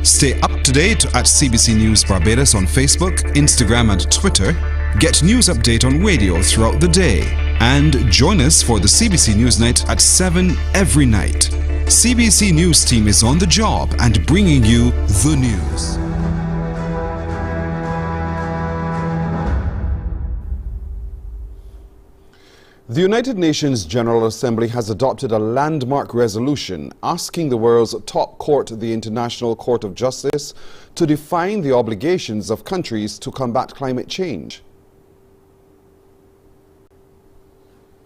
Stay up to date at CBC News Barbados on Facebook, Instagram and Twitter. Get news update on radio throughout the day. And join us for the CBC News Night at 7 every night. CBC News team is on the job and bringing you the news. The United Nations General Assembly has adopted a landmark resolution asking the world's top court, the International Court of Justice, to define the obligations of countries to combat climate change.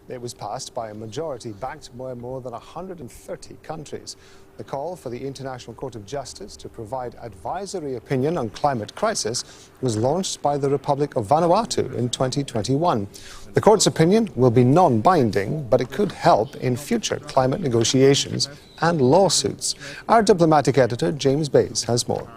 It was passed by a majority backed by more than 130 countries. The call for the International Court of Justice to provide advisory opinion on climate crisis was launched by the Republic of Vanuatu in 2021. The court's opinion will be non-binding, but it could help in future climate negotiations and lawsuits. Our diplomatic editor, James Bays, has more.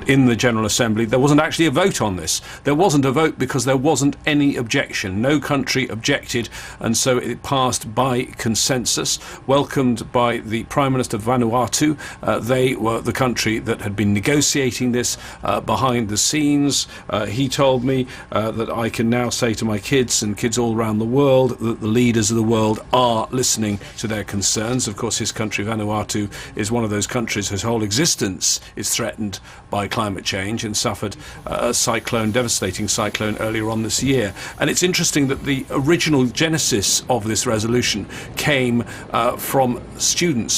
In the General Assembly, there wasn't actually a vote on this. There wasn't a vote because there wasn't any objection. No country objected, and so it passed by consensus, welcomed by the Prime Minister of Vanuatu. They were the country that had been negotiating this behind the scenes. He told me that I can now say to my kids and kids all around the world that the leaders of the world are listening to their concerns. Of course, his country, Vanuatu, is one of those countries whose whole existence is threatened by climate change and suffered a devastating cyclone earlier on this year. And it's interesting that the original genesis of this resolution came from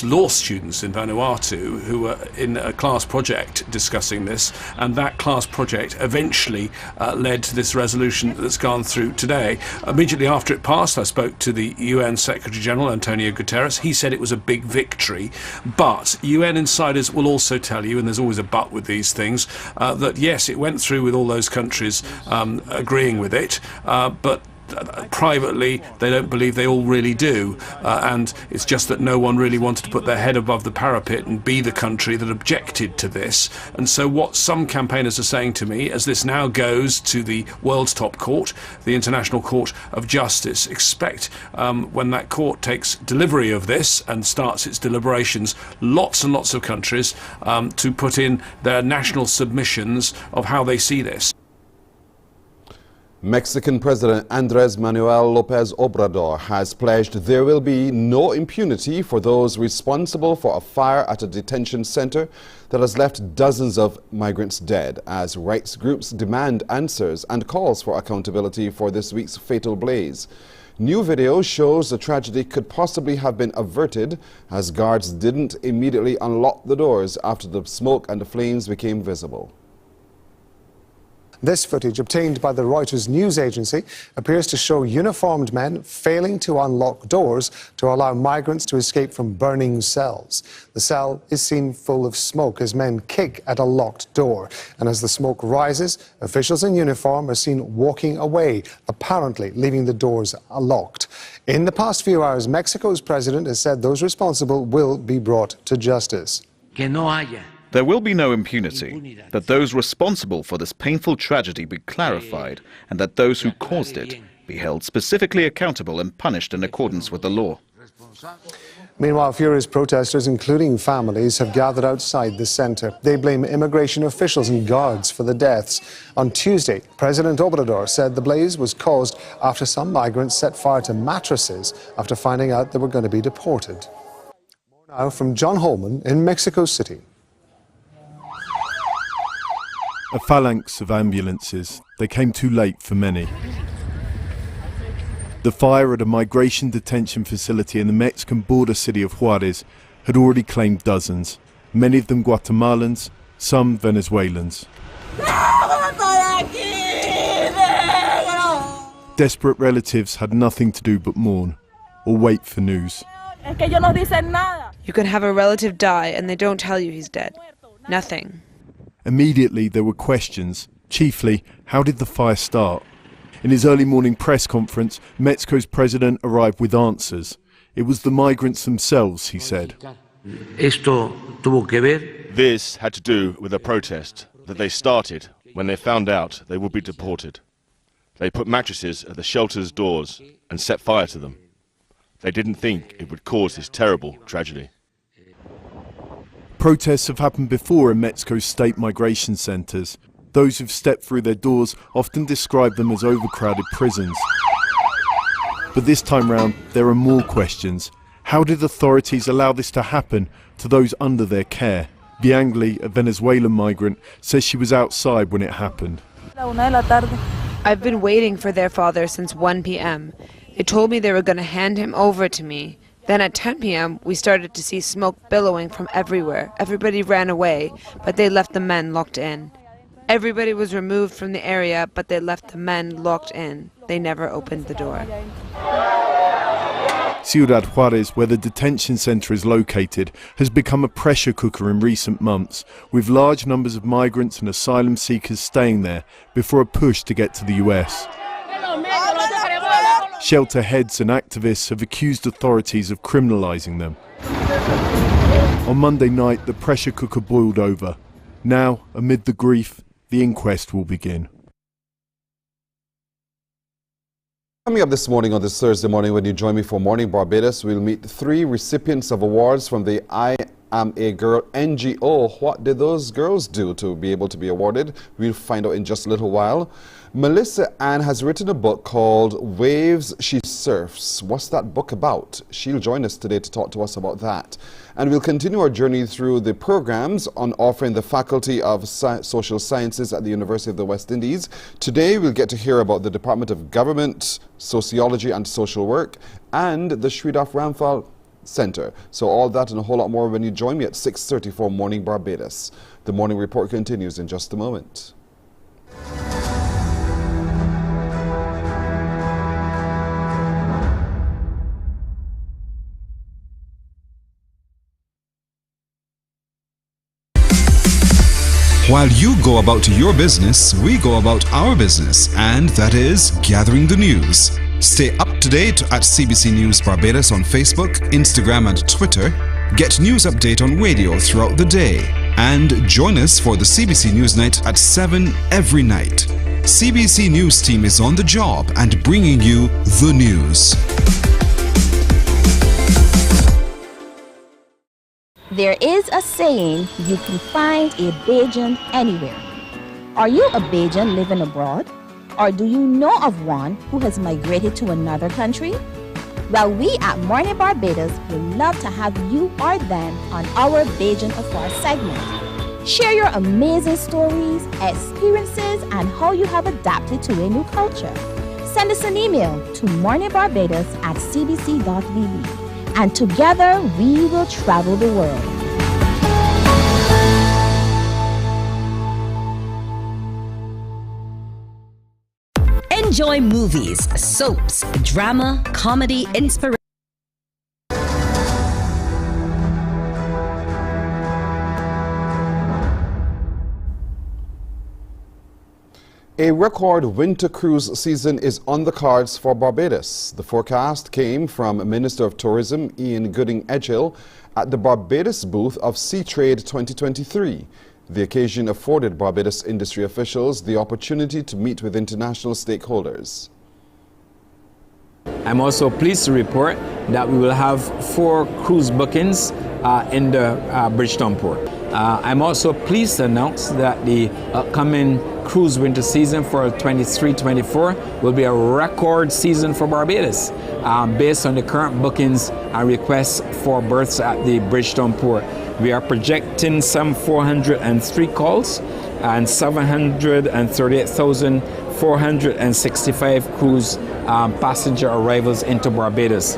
law students in Vanuatu who were in a class project discussing this, and that class project eventually led to this resolution that's gone through today. Immediately after it passed, I spoke to the UN Secretary General, Antonio Guterres. He said it was a big victory, but UN insiders will also tell you, and there's always a but with these things, that yes, it went through with all those countries agreeing with it, but privately they don't believe they all really do, and it's just that no one really wanted to put their head above the parapet and be the country that objected to this. And so what some campaigners are saying to me, as this now goes to the world's top court, the International Court of Justice, expect when that court takes delivery of this and starts its deliberations, lots and lots of countries to put in their national submissions of how they see this. Mexican President Andrés Manuel López Obrador has pledged there will be no impunity for those responsible for a fire at a detention center that has left dozens of migrants dead, as rights groups demand answers and calls for accountability for this week's fatal blaze. New video shows the tragedy could possibly have been averted as guards didn't immediately unlock the doors after the smoke and the flames became visible. This footage, obtained by the Reuters news agency, appears to show uniformed men failing to unlock doors to allow migrants to escape from burning cells. The cell is seen full of smoke as men kick at a locked door. And as the smoke rises, officials in uniform are seen walking away, apparently leaving the doors locked. In the past few hours, Mexico's president has said those responsible will be brought to justice. There will be no impunity, that those responsible for this painful tragedy be clarified, and that those who caused it be held specifically accountable and punished in accordance with the law. Meanwhile, furious protesters, including families, have gathered outside the center. They blame immigration officials and guards for the deaths. On Tuesday, President Obrador said the blaze was caused after some migrants set fire to mattresses after finding out they were going to be deported. More now from John Holman in Mexico City. A phalanx of ambulances. They came too late for many. The fire at a migration detention facility in the Mexican border city of Juarez had already claimed dozens, many of them Guatemalans, some Venezuelans. Desperate relatives had nothing to do but mourn or wait for news. You can have a relative die and they don't tell you he's dead. Nothing. Immediately there were questions, chiefly, how did the fire start? In his early morning press conference, Mexico's president arrived with answers. It was the migrants themselves, he said. This had to do with a protest that they started when they found out they would be deported. They put mattresses at the shelter's doors and set fire to them. They didn't think it would cause this terrible tragedy. Protests have happened before in Mexico's state migration centres. Those who've stepped through their doors often describe them as overcrowded prisons. But this time round, there are more questions. How did authorities allow this to happen to those under their care? Biangli, a Venezuelan migrant, says she was outside when it happened. I've been waiting for their father since 1 p.m. They told me they were going to hand him over to me. Then at 10 p.m. we started to see smoke billowing from everywhere. Everybody ran away, but they left the men locked in. Everybody was removed from the area, but they left the men locked in. They never opened the door. Ciudad Juarez, where the detention centre is located, has become a pressure cooker in recent months, with large numbers of migrants and asylum seekers staying there before a push to get to the US. Shelter heads and activists have accused authorities of criminalising them. On Monday night, the pressure cooker boiled over. Now, amid the grief, the inquest will begin. Coming up this morning on this Thursday morning, when you join me for Morning Barbados, we'll meet 3 recipients of awards from the Am A Girl NGO. What did those girls do to be able to be awarded? We'll find out in just a little while. Melissa Ann has written a book called Waves She Surfs. What's that book about? She'll join us today to talk to us about that. And we'll continue our journey through the programs on offering the Faculty of Social Sciences at the University of the West Indies. Today we'll get to hear about the Department of Government, Sociology and Social Work and the Sridhar Ramphal Centre. So all that and a whole lot more when you join me at 6:30 for Morning Barbados. The morning report continues in just a moment. While you go about your business, we go about our business, and that is gathering the news. Stay up to date at CBC News Barbados on Facebook, Instagram and Twitter. Get news update on radio throughout the day. And join us for the CBC News Night at 7 every night. CBC News team is on the job and bringing you the news. There is a saying, you can find a Bajan anywhere. Are you a Bajan living abroad? Or do you know of one who has migrated to another country? Well, we at Mornin Barbados would love to have you or them on our Bajan Afar segment. Share your amazing stories, experiences, and how you have adapted to a new culture. Send us an email to morninbarbados@cbc.vb. And together we will travel the world. Enjoy movies, soaps, drama, comedy, inspiration. A record winter cruise season is on the cards for Barbados. The forecast came from Minister of Tourism Ian Gooding-Edgehill at the Barbados booth of Sea Trade 2023. The occasion afforded Barbados industry officials the opportunity to meet with international stakeholders. I'm also pleased to report that we will have 4 cruise bookings in the Bridgetown port. I'm also pleased to announce that the upcoming cruise winter season for 23-24 will be a record season for Barbados based on the current bookings and requests for berths at the Bridgetown port. We are projecting some 403 calls and 738,465 cruise passenger arrivals into Barbados.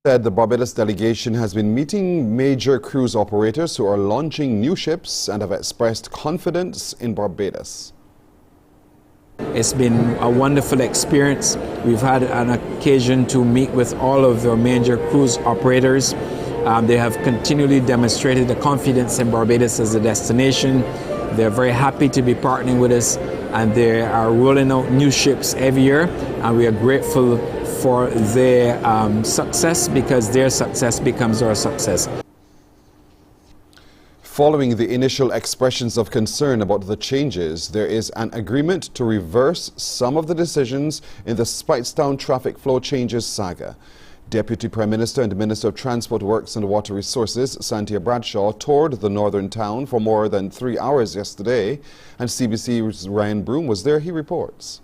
The Barbados delegation has been meeting major cruise operators who are launching new ships and have expressed confidence in Barbados. It's been a wonderful experience. We've had an occasion to meet with all of the major cruise operators. They have continually demonstrated the confidence in Barbados as a destination. They're very happy to be partnering with us, and they are rolling out new ships every year, and we are grateful for their success, because their success becomes our success. Following the initial expressions of concern about the changes, there is an agreement to reverse some of the decisions in the Speightstown traffic flow changes saga. Deputy Prime Minister and Minister of Transport, Works and Water Resources, Santia Bradshaw, toured the northern town for more than 3 hours yesterday, and CBC's Ryan Broom was there, he reports.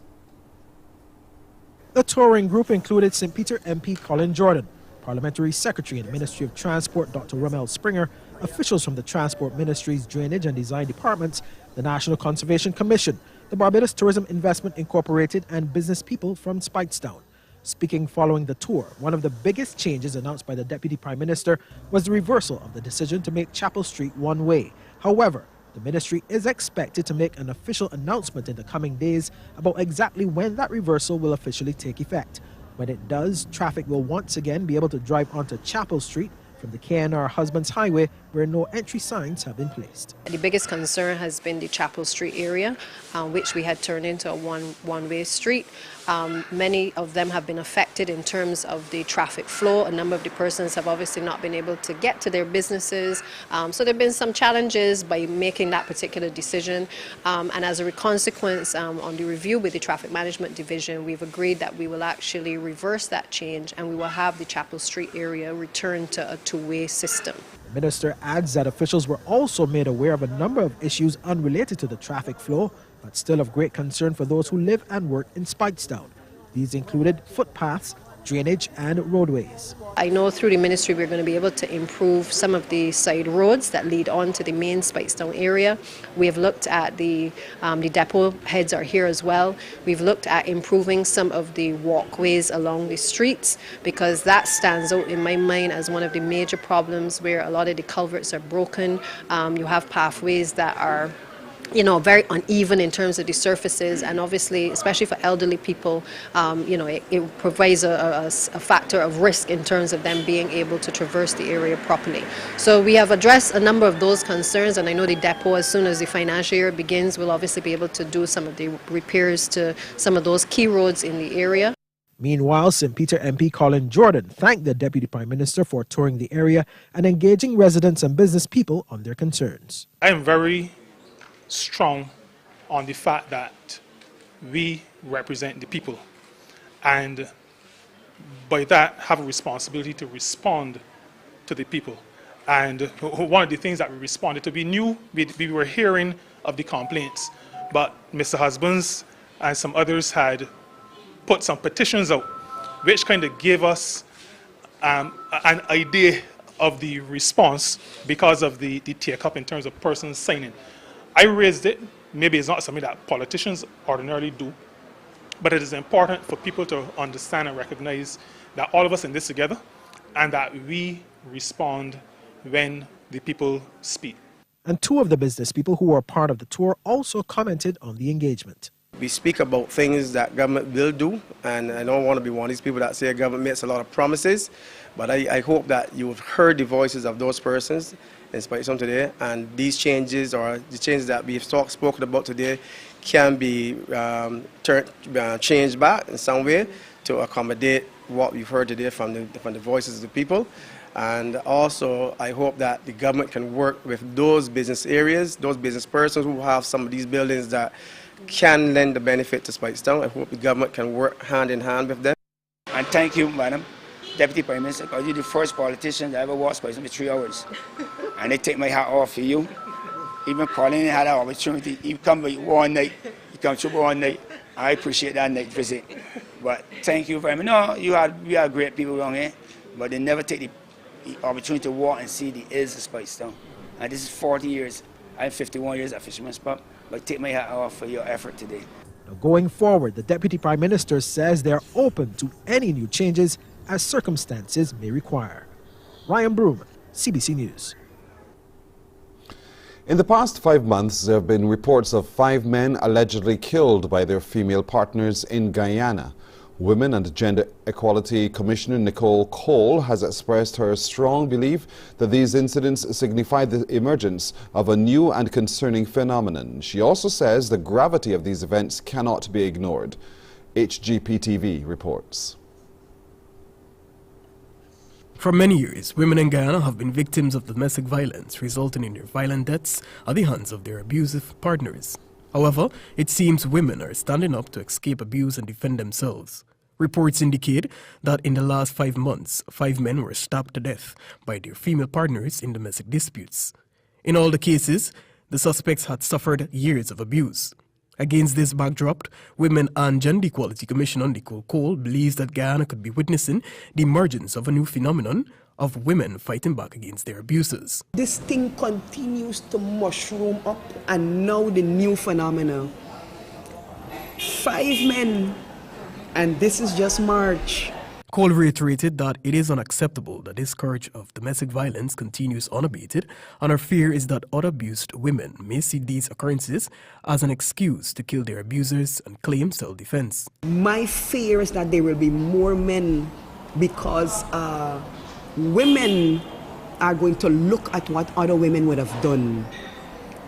The touring group included St. Peter MP Colin Jordan, Parliamentary Secretary in the Ministry of Transport Dr. Rommel Springer, officials from the Transport Ministry's Drainage and Design Departments, the National Conservation Commission, the Barbados Tourism Investment Incorporated, and business people from Speightstown. Speaking following the tour, one of the biggest changes announced by the Deputy Prime Minister was the reversal of the decision to make Chapel Street one-way. However, the ministry is expected to make an official announcement in the coming days about exactly when that reversal will officially take effect. When it does, traffic will once again be able to drive onto Chapel Street from the KNR Husbands Highway, where no entry signs have been placed. The biggest concern has been the Chapel Street area, which we had turned into a one-way street. Many of them have been affected in terms of the traffic flow. A number of the persons have obviously not been able to get to their businesses. So there have been some challenges by making that particular decision. And as a consequence, on the review with the Traffic Management Division, we've agreed that we will actually reverse that change and we will have the Chapel Street area return to a two-way system. The minister adds that officials were also made aware of a number of issues unrelated to the traffic flow, but still of great concern for those who live and work in Speightstown. These included footpaths, drainage and roadways. I know through the ministry we're going to be able to improve some of the side roads that lead on to the main Speightstown area. We have looked at the depot heads are here as well. We've looked at improving some of the walkways along the streets, because that stands out in my mind as one of the major problems where a lot of the culverts are broken. You have pathways that are very uneven in terms of the surfaces, and obviously, especially for elderly people, it provides a factor of risk in terms of them being able to traverse the area properly. So we have addressed a number of those concerns, and I know the depot, as soon as the financial year begins, will obviously be able to do some of the repairs to some of those key roads in the area. Meanwhile, St. Peter MP Colin Jordan thanked the Deputy Prime Minister for touring the area and engaging residents and business people on their concerns. I am very strong on the fact that we represent the people, and by that have a responsibility to respond to the people. And one of the things that we responded to, we knew we were hearing of the complaints, but Mr. Husbands and some others had put some petitions out, which kind of gave us an idea of the response because of the take-up in terms of persons signing. I raised it. Maybe it's not something that politicians ordinarily do, but it is important for people to understand and recognize that all of us in this together, and that we respond when the people speak. And two of the business people who were part of the tour also commented on the engagement. We speak about things that government will do, and I don't want to be one of these people that say government makes a lot of promises, but I hope that you've heard the voices of those persons in Speightstown today, and these changes, or the changes that we've spoken about today, can be changed back in some way to accommodate what we've heard today from the voices of the people. And also, I hope that the government can work with those business areas, those business persons who have some of these buildings that can lend the benefit to Speightstown. I hope the government can work hand in hand with them. And thank you, Madam Deputy Prime Minister, because you're the first politician that ever walked Speightstown for 3 hours. And I take my hat off for you. Even Colin had an opportunity. He come by one night. He come through one night. I appreciate that night visit. But thank you very much. No, we are great people around here, but they never take the opportunity to walk and see the ills of Speightstown. And this is 40 years. I'm 51 years at Fisherman's Pub, but take my hat off for your effort today. Now, going forward, the Deputy Prime Minister says they're open to any new changes as circumstances may require. Ryan Broom, CBC News. In the past 5 months, there have been reports of 5 men allegedly killed by their female partners in Guyana. Women and Gender Equality Commissioner Nicole Cole has expressed her strong belief that these incidents signify the emergence of a new and concerning phenomenon. She also says the gravity of these events cannot be ignored. HGPTV reports. For many years, women in Guyana have been victims of domestic violence, resulting in their violent deaths at the hands of their abusive partners. However, it seems women are standing up to escape abuse and defend themselves. Reports indicate that in the last 5 months, 5 men were stabbed to death by their female partners in domestic disputes. In all the cases, the suspects had suffered years of abuse. Against this backdrop, Women and Gender Equality Commissioner Nicole Cole believes that Guyana could be witnessing the emergence of a new phenomenon of women fighting back against their abusers. This thing continues to mushroom up, and now the new phenomenon. 5 men, and this is just March. Cole reiterated that it is unacceptable that this scourge of domestic violence continues unabated, and her fear is that other abused women may see these occurrences as an excuse to kill their abusers and claim self-defense. My fear is that there will be more men because women are going to look at what other women would have done,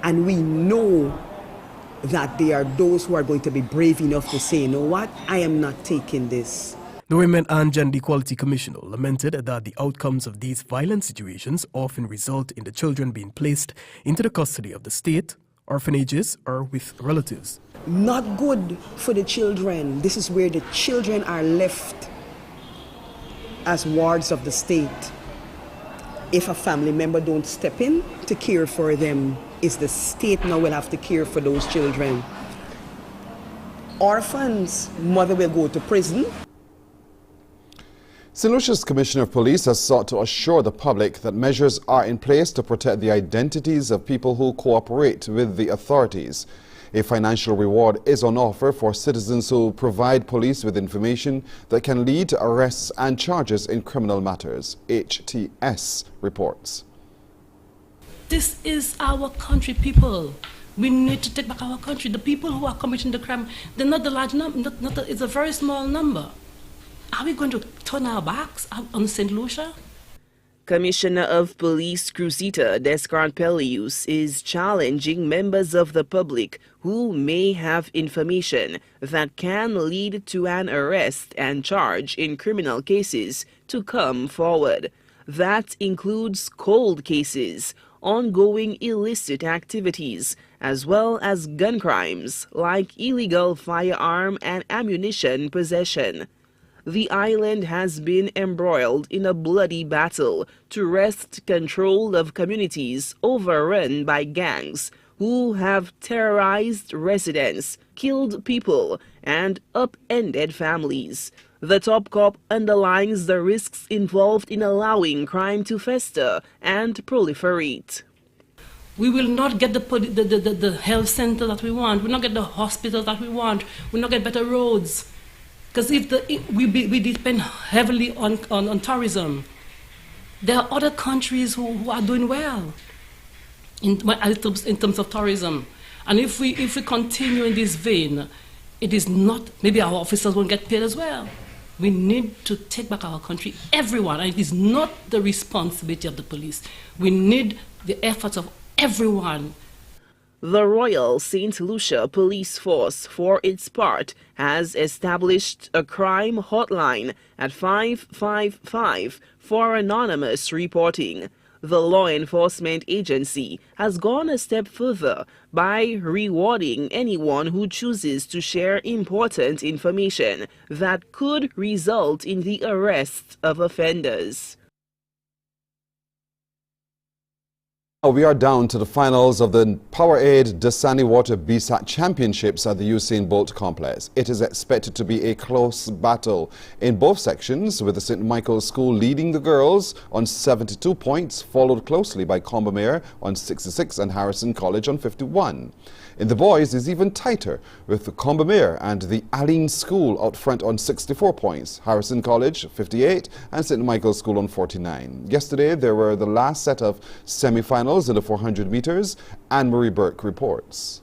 and we know that there are those who are going to be brave enough to say, you know what, I am not taking this. The Women and Gender Equality Commissioner lamented that the outcomes of these violent situations often result in the children being placed into the custody of the state, orphanages, or with relatives. Not good for the children. This is where the children are left as wards of the state. If a family member don't step in to care for them, it's the state now will have to care for those children. Orphans, mother will go to prison. St. Lucia's Commissioner of Police has sought to assure the public that measures are in place to protect the identities of people who cooperate with the authorities. A financial reward is on offer for citizens who provide police with information that can lead to arrests and charges in criminal matters. HTS reports. This is our country, people. We need to take back our country. The people who are committing the crime, they're not the large number, it's a very small number. Are we going to turn our backs on St. Lucia? Commissioner of Police Cruzita Descartes Pelius is challenging members of the public who may have information that can lead to an arrest and charge in criminal cases to come forward. That includes cold cases, ongoing illicit activities, as well as gun crimes like illegal firearm and ammunition possession. The island has been embroiled in a bloody battle to wrest control of communities overrun by gangs who have terrorized residents, killed people, and upended families. The top cop underlines the risks involved in allowing crime to fester and proliferate. We will not get the health center that we want. We'll not get the hospitals that we want. We'll not get better roads. Because we depend heavily on tourism. There are other countries who are doing well in terms of tourism. And if we continue in this vein, it is not, maybe our officers won't get paid as well. We need to take back our country, everyone. And it is not the responsibility of the police. We need the efforts of everyone. The Royal St. Lucia Police Force, for its part, has established a crime hotline at 555 for anonymous reporting. The law enforcement agency has gone a step further by rewarding anyone who chooses to share important information that could result in the arrest of offenders. We are down to the finals of the Powerade Dasani Water BSAT Championships at the Usain Bolt Complex. It is expected to be a close battle in both sections, with the St. Michael's School leading the girls on 72 points, followed closely by Combermere on 66 and Harrison College on 51. In the boys is even tighter, with the Combermere and the Aline School out front on 64 points, Harrison College 58 and St. Michael's School on 49. Yesterday there were the last set of semi-finals in the 400 meters. Anne-Marie Burke reports.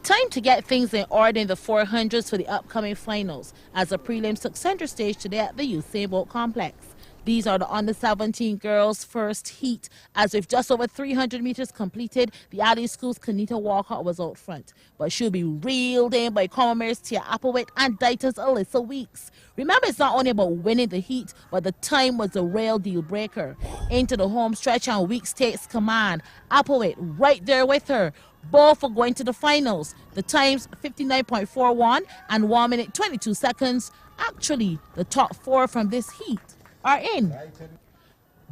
Time to get things in order in the 400s for the upcoming finals, as the prelims took center stage today at the Usain Bolt Complex. These are the under-17 girls' first heat, as with just over 300 meters completed, the Aline School's Kanita Walcott was out front, but she'll be reeled in by Combermere's Tia Applewhite and Dita's Alyssa Weeks. Remember, it's not only about winning the heat, but the time was the real deal breaker. Into the home stretch, and Weeks takes command. Applewhite right there with her. Both are going to the finals. The times 59.41 and 1 minute 22 seconds Actually, the top 4 from this heat are in.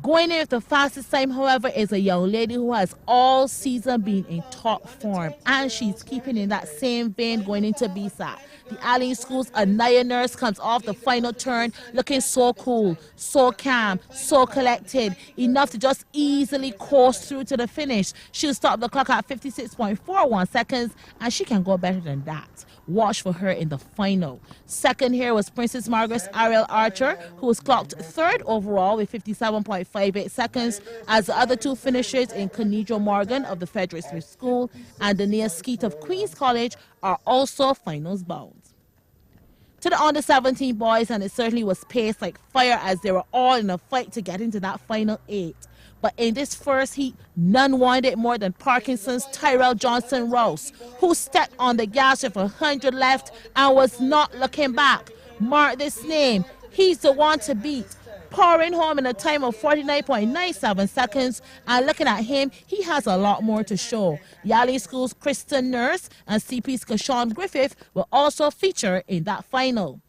Going in with the fastest time, however, is a young lady who has all season been in top form, and she's keeping in that same vein going into BSAC. The Allen School's Anaya Nurse comes off the final turn looking so cool, so calm, so collected, enough to just easily coast through to the finish. She'll stop the clock at 56.41 seconds, and she can go better than that. Watch for her in the final. Second here was Princess Margaret's Ariel Archer, who was clocked 3rd overall with 57.58 seconds, as the other 2 finishers in Kenedra Morgan of the Frederick Smith School and Dania Skeet of Queen's College are also finals bound. To the under-17 boys, and it certainly was paced like fire as they were all in a fight to get into that final 8. But in this first heat, none wanted it more than Parkinson's Tyrell Johnson Rouse, who stepped on the gas with 100 left and was not looking back. Mark this name, he's the one to beat. Pouring home in a time of 49.97 seconds, and looking at him, he has a lot more to show. Yali School's Kristen Nurse and CP's Kashawn Griffith will also feature in that final.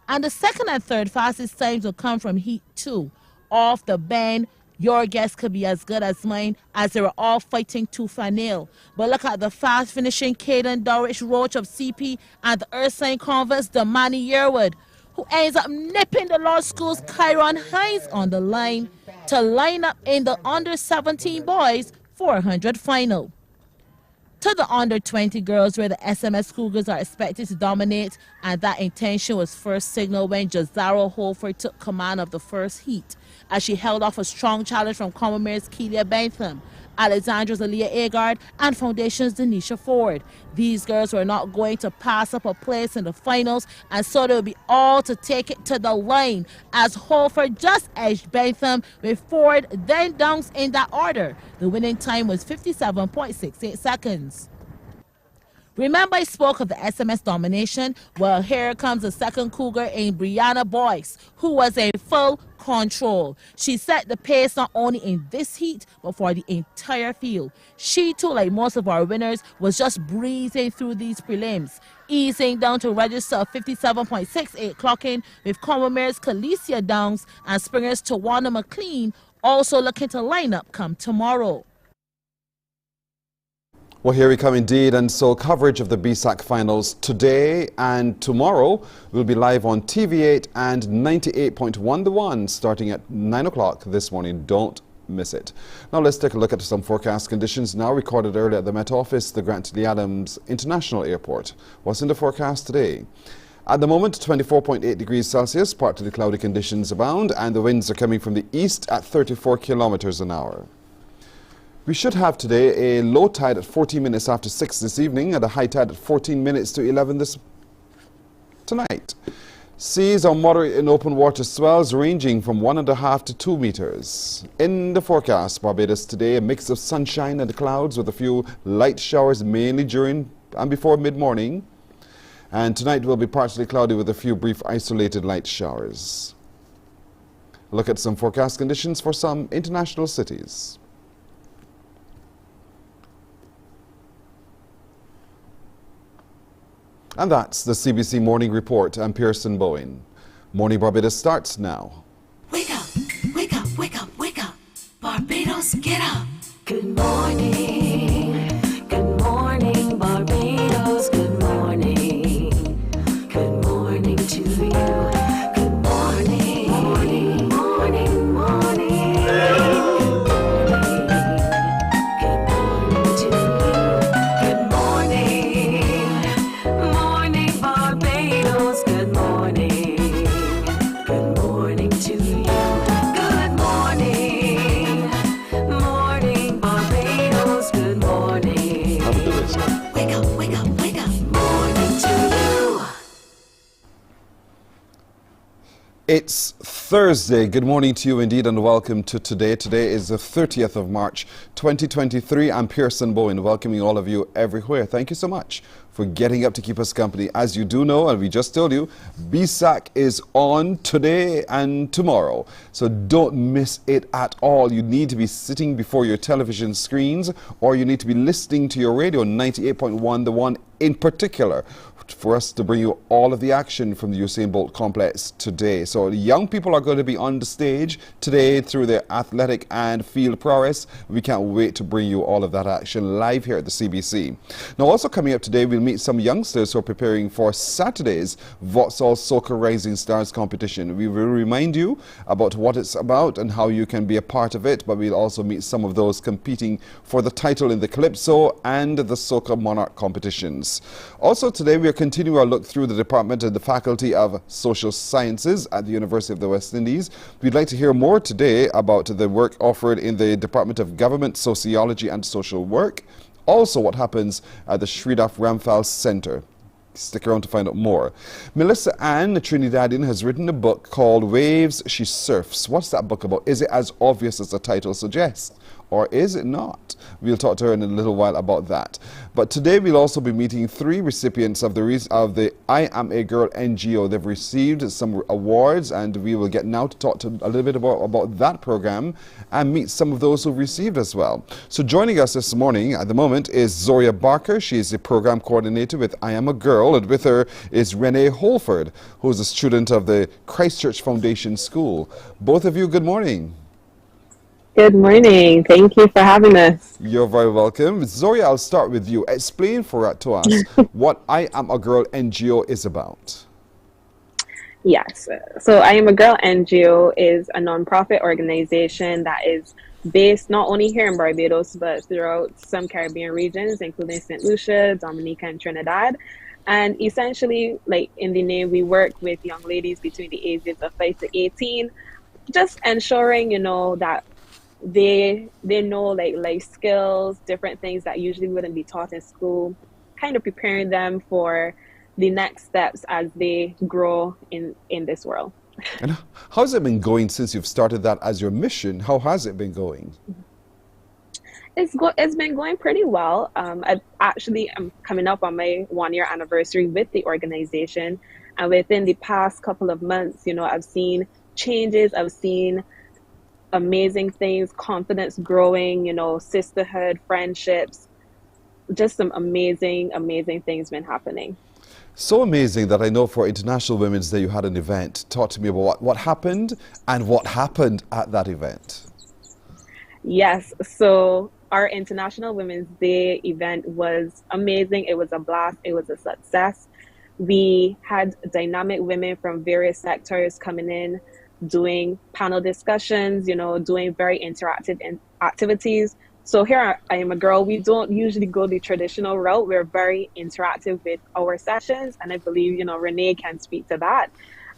And the second and third fastest times will come from Heat 2. Off the bend, your guess could be as good as mine, as they were all fighting tooth and nail. But look at the fast finishing Caden Dowrich Roach of CP and the Ursine Convert's Damani Yearwood, who ends up nipping the law school's Kyron Hines on the line to line up in the under-17 boys 400 final. To the under-20 girls, where the SMS Cougars are expected to dominate, and that intention was first signaled when Jazaro Holford took command of the first heat, as she held off a strong challenge from Commonwealth's Keelia Bentham, Alexandra's Aaliyah Agard, and Foundation's Denisha Ford. These girls were not going to pass up a place in the finals, and so they would be all to take it to the line, as Holford just edged Bentham with Ford then dunks in that order. The winning time was 57.68 seconds. Remember I spoke of the SMS domination? Well, here comes the second cougar in Brianna Boyce, who was in full control. She set the pace not only in this heat, but for the entire field. She too, like most of our winners, was just breezing through these prelims, easing down to register of 57.68 clocking, with Commonwealth's Calicia Downs and Springer's Tawana McLean also looking to line up come tomorrow. Well, here we come indeed, and so coverage of the BSAC finals today and tomorrow will be live on TV8 and 98.1 The One starting at 9 o'clock this morning. Don't miss it. Now let's take a look at some forecast conditions now recorded earlier at the Met Office, the Grant Lee Adams International Airport. What's in the forecast today? At the moment, 24.8 degrees Celsius, partly cloudy conditions abound, and the winds are coming from the east at 34 kilometers an hour. We should have today a low tide at 14 minutes after 6 this evening and a high tide at 14 minutes to 11 tonight. Seas are moderate in open water swells ranging from 1.5 to 2 meters. In the forecast, Barbados today, a mix of sunshine and clouds with a few light showers mainly during and before mid-morning. And tonight will be partially cloudy with a few brief isolated light showers. Look at some forecast conditions for some international cities. And that's the CBC Morning Report. I'm Pearson Bowen. Morning Barbados starts now. Wake up, wake up, wake up, wake up. Barbados, get up. Good morning. Good morning, Barbados. Good morning. Good morning to you. Good morning. Morning, morning, morning. Good morning to you. Good morning. Morning, Barbados. Good morning. Good morning to you. Good morning. Morning, Barbados. Good morning. Wake up, wake up, wake up. Morning to you. It's Thursday. Good morning to you indeed and welcome to today. Today is the 30th of March 2023. I'm Pearson Bowen, welcoming all of you everywhere. Thank you so much for getting up to keep us company. As you do know, and we just told you, BSAC is on today and tomorrow. So don't miss it at all. You need to be sitting before your television screens or you need to be listening to your radio, 98.1 The One in particular for us to bring you all of the action from the Usain Bolt complex today. So the young people are going to be on the stage today through their athletic and field prowess. We can't wait to bring you all of that action live here at the CBC. Now also coming up today, we'll meet some youngsters who are preparing for Saturday's Vauxhall Soca Rising Stars competition. We will remind you about what it's about and how you can be a part of it, but we'll also meet some of those competing for the title in the Calypso and the Soca Monarch competitions. Also today, we are continue our look through the Department and the Faculty of Social Sciences at the University of the West Indies. We'd like to hear more today about the work offered in the Department of Government, Sociology and Social Work. Also what happens at the Sridhar Ramphal Centre. Stick around to find out more. Melissa Ann, a Trinidadian, has written a book called Waves She Surfs. What's that book about? Is it as obvious as the title suggests? Or is it not? We'll talk to her in a little while about that. But today we'll also be meeting 3 recipients of the I Am A Girl NGO. They've received some awards, and we will get now to talk to a little bit about that program and meet some of those who've received as well. So joining us this morning at the moment is Zoria Barker. She is the program coordinator with I Am A Girl, and with her is Renee Holford, who is a student of the Christchurch Foundation School. Both of you, good morning. Good morning. Thank you for having us. You're very welcome. Zoria, I'll start with you. Explain to us what I Am A Girl NGO is about. Yes. So I Am A Girl NGO is a non-profit organization that is based not only here in Barbados, but throughout some Caribbean regions, including St. Lucia, Dominica, and Trinidad. And essentially, like in the name, we work with young ladies between the ages of 5 to 18, just ensuring, that they know like life skills, different things that usually wouldn't be taught in school, kind of preparing them for the next steps as they grow in this world. And how's it been going since you've started that as your mission? How has it been going? It's been going pretty well. I'm coming up on my 1-year anniversary with the organization, and within the past couple of months, I've seen changes. I've seen amazing things, confidence growing, sisterhood, friendships, just some amazing things been happening. So amazing that I know for International Women's Day you had an event. Talk to me about what happened and what happened at that event. Yes, so our International Women's Day event was amazing. It was a blast. It was a success. We had dynamic women from various sectors coming in, doing panel discussions, doing very interactive activities. So here at I Am A Girl, we don't usually go the traditional route. We're very interactive with our sessions, and I believe, Renee can speak to that.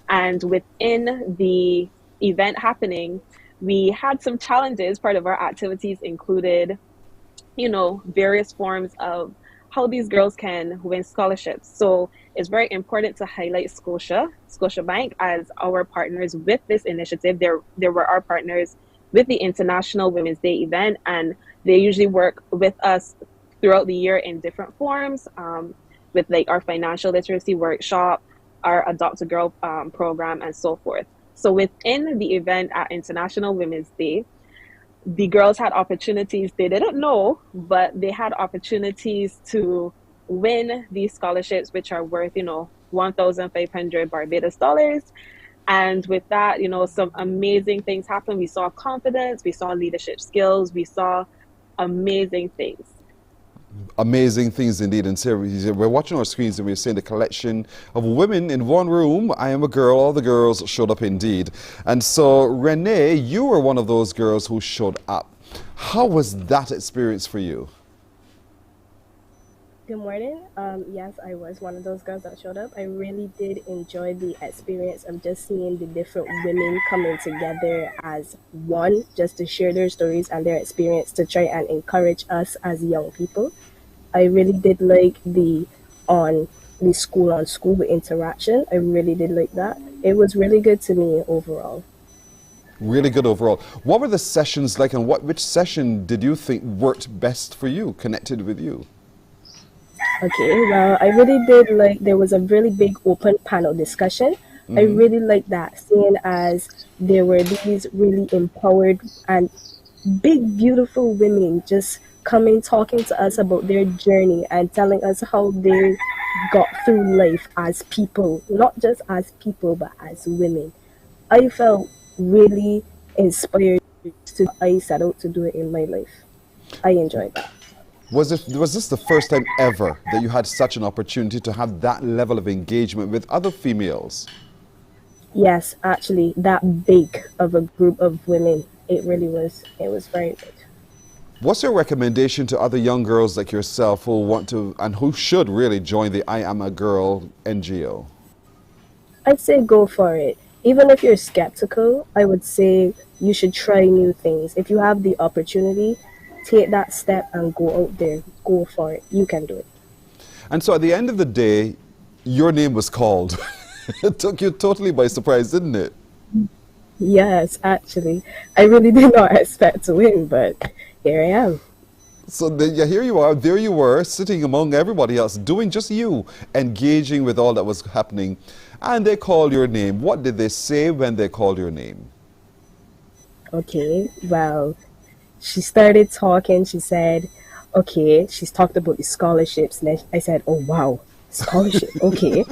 And within the event happening, we had some challenges. Part of our activities included, various forms of how these girls can win scholarships. So it's very important to highlight Scotiabank as our partners with this initiative. They were our partners with the International Women's Day event, and they usually work with us throughout the year in different forms, with like our financial literacy workshop, our Adopt a Girl program, and so forth. So within the event at International Women's Day, the girls had opportunities they didn't know, but they had opportunities to win these scholarships, which are worth, 1,500 Barbados dollars. And with that, some amazing things happened. We saw confidence, we saw leadership skills, we saw amazing things. Amazing things indeed. And Sarah, we're watching our screens and we're seeing the collection of women in one room. I Am A Girl. All the girls showed up indeed. And so, Renee, you were one of those girls who showed up. How was that experience for you? Good morning. Yes, I was one of those girls that showed up. I really did enjoy the experience of just seeing the different women coming together as one, just to share their stories and their experience to try and encourage us as young people. I really did like the school on school interaction. I really did like that. It was really good to me overall. Really good overall. What were the sessions like, and which session did you think worked best for you, connected with you? Okay, well, I really did like, there was a really big open panel discussion. I really liked that, seeing as there were these really empowered and big, beautiful women just coming, talking to us about their journey and telling us how they got through life as people, not just as people, but as women. I felt really inspired to I set out to do it in my life. I enjoyed that. Was this the first time ever that you had such an opportunity to have that level of engagement with other females? Yes, actually, that big of a group of women, it really was. It was very good. What's your recommendation to other young girls like yourself who want to and who should really join the I Am A Girl NGO? I'd say go for it. Even if you're skeptical, I would say you should try new things. If you have the opportunity, take that step and go out there. Go for it. You can do it. And so at the end of the day, your name was called. It took you totally by surprise, didn't it? Yes, actually. I really did not expect to win, but here I am. So yeah, here you are, there you were, sitting among everybody else, doing just you, engaging with all that was happening. And they called your name. What did they say when they called your name? Okay, well, she started talking. She said, okay, she's talked about the scholarships. And then I said, oh, wow, scholarship, okay.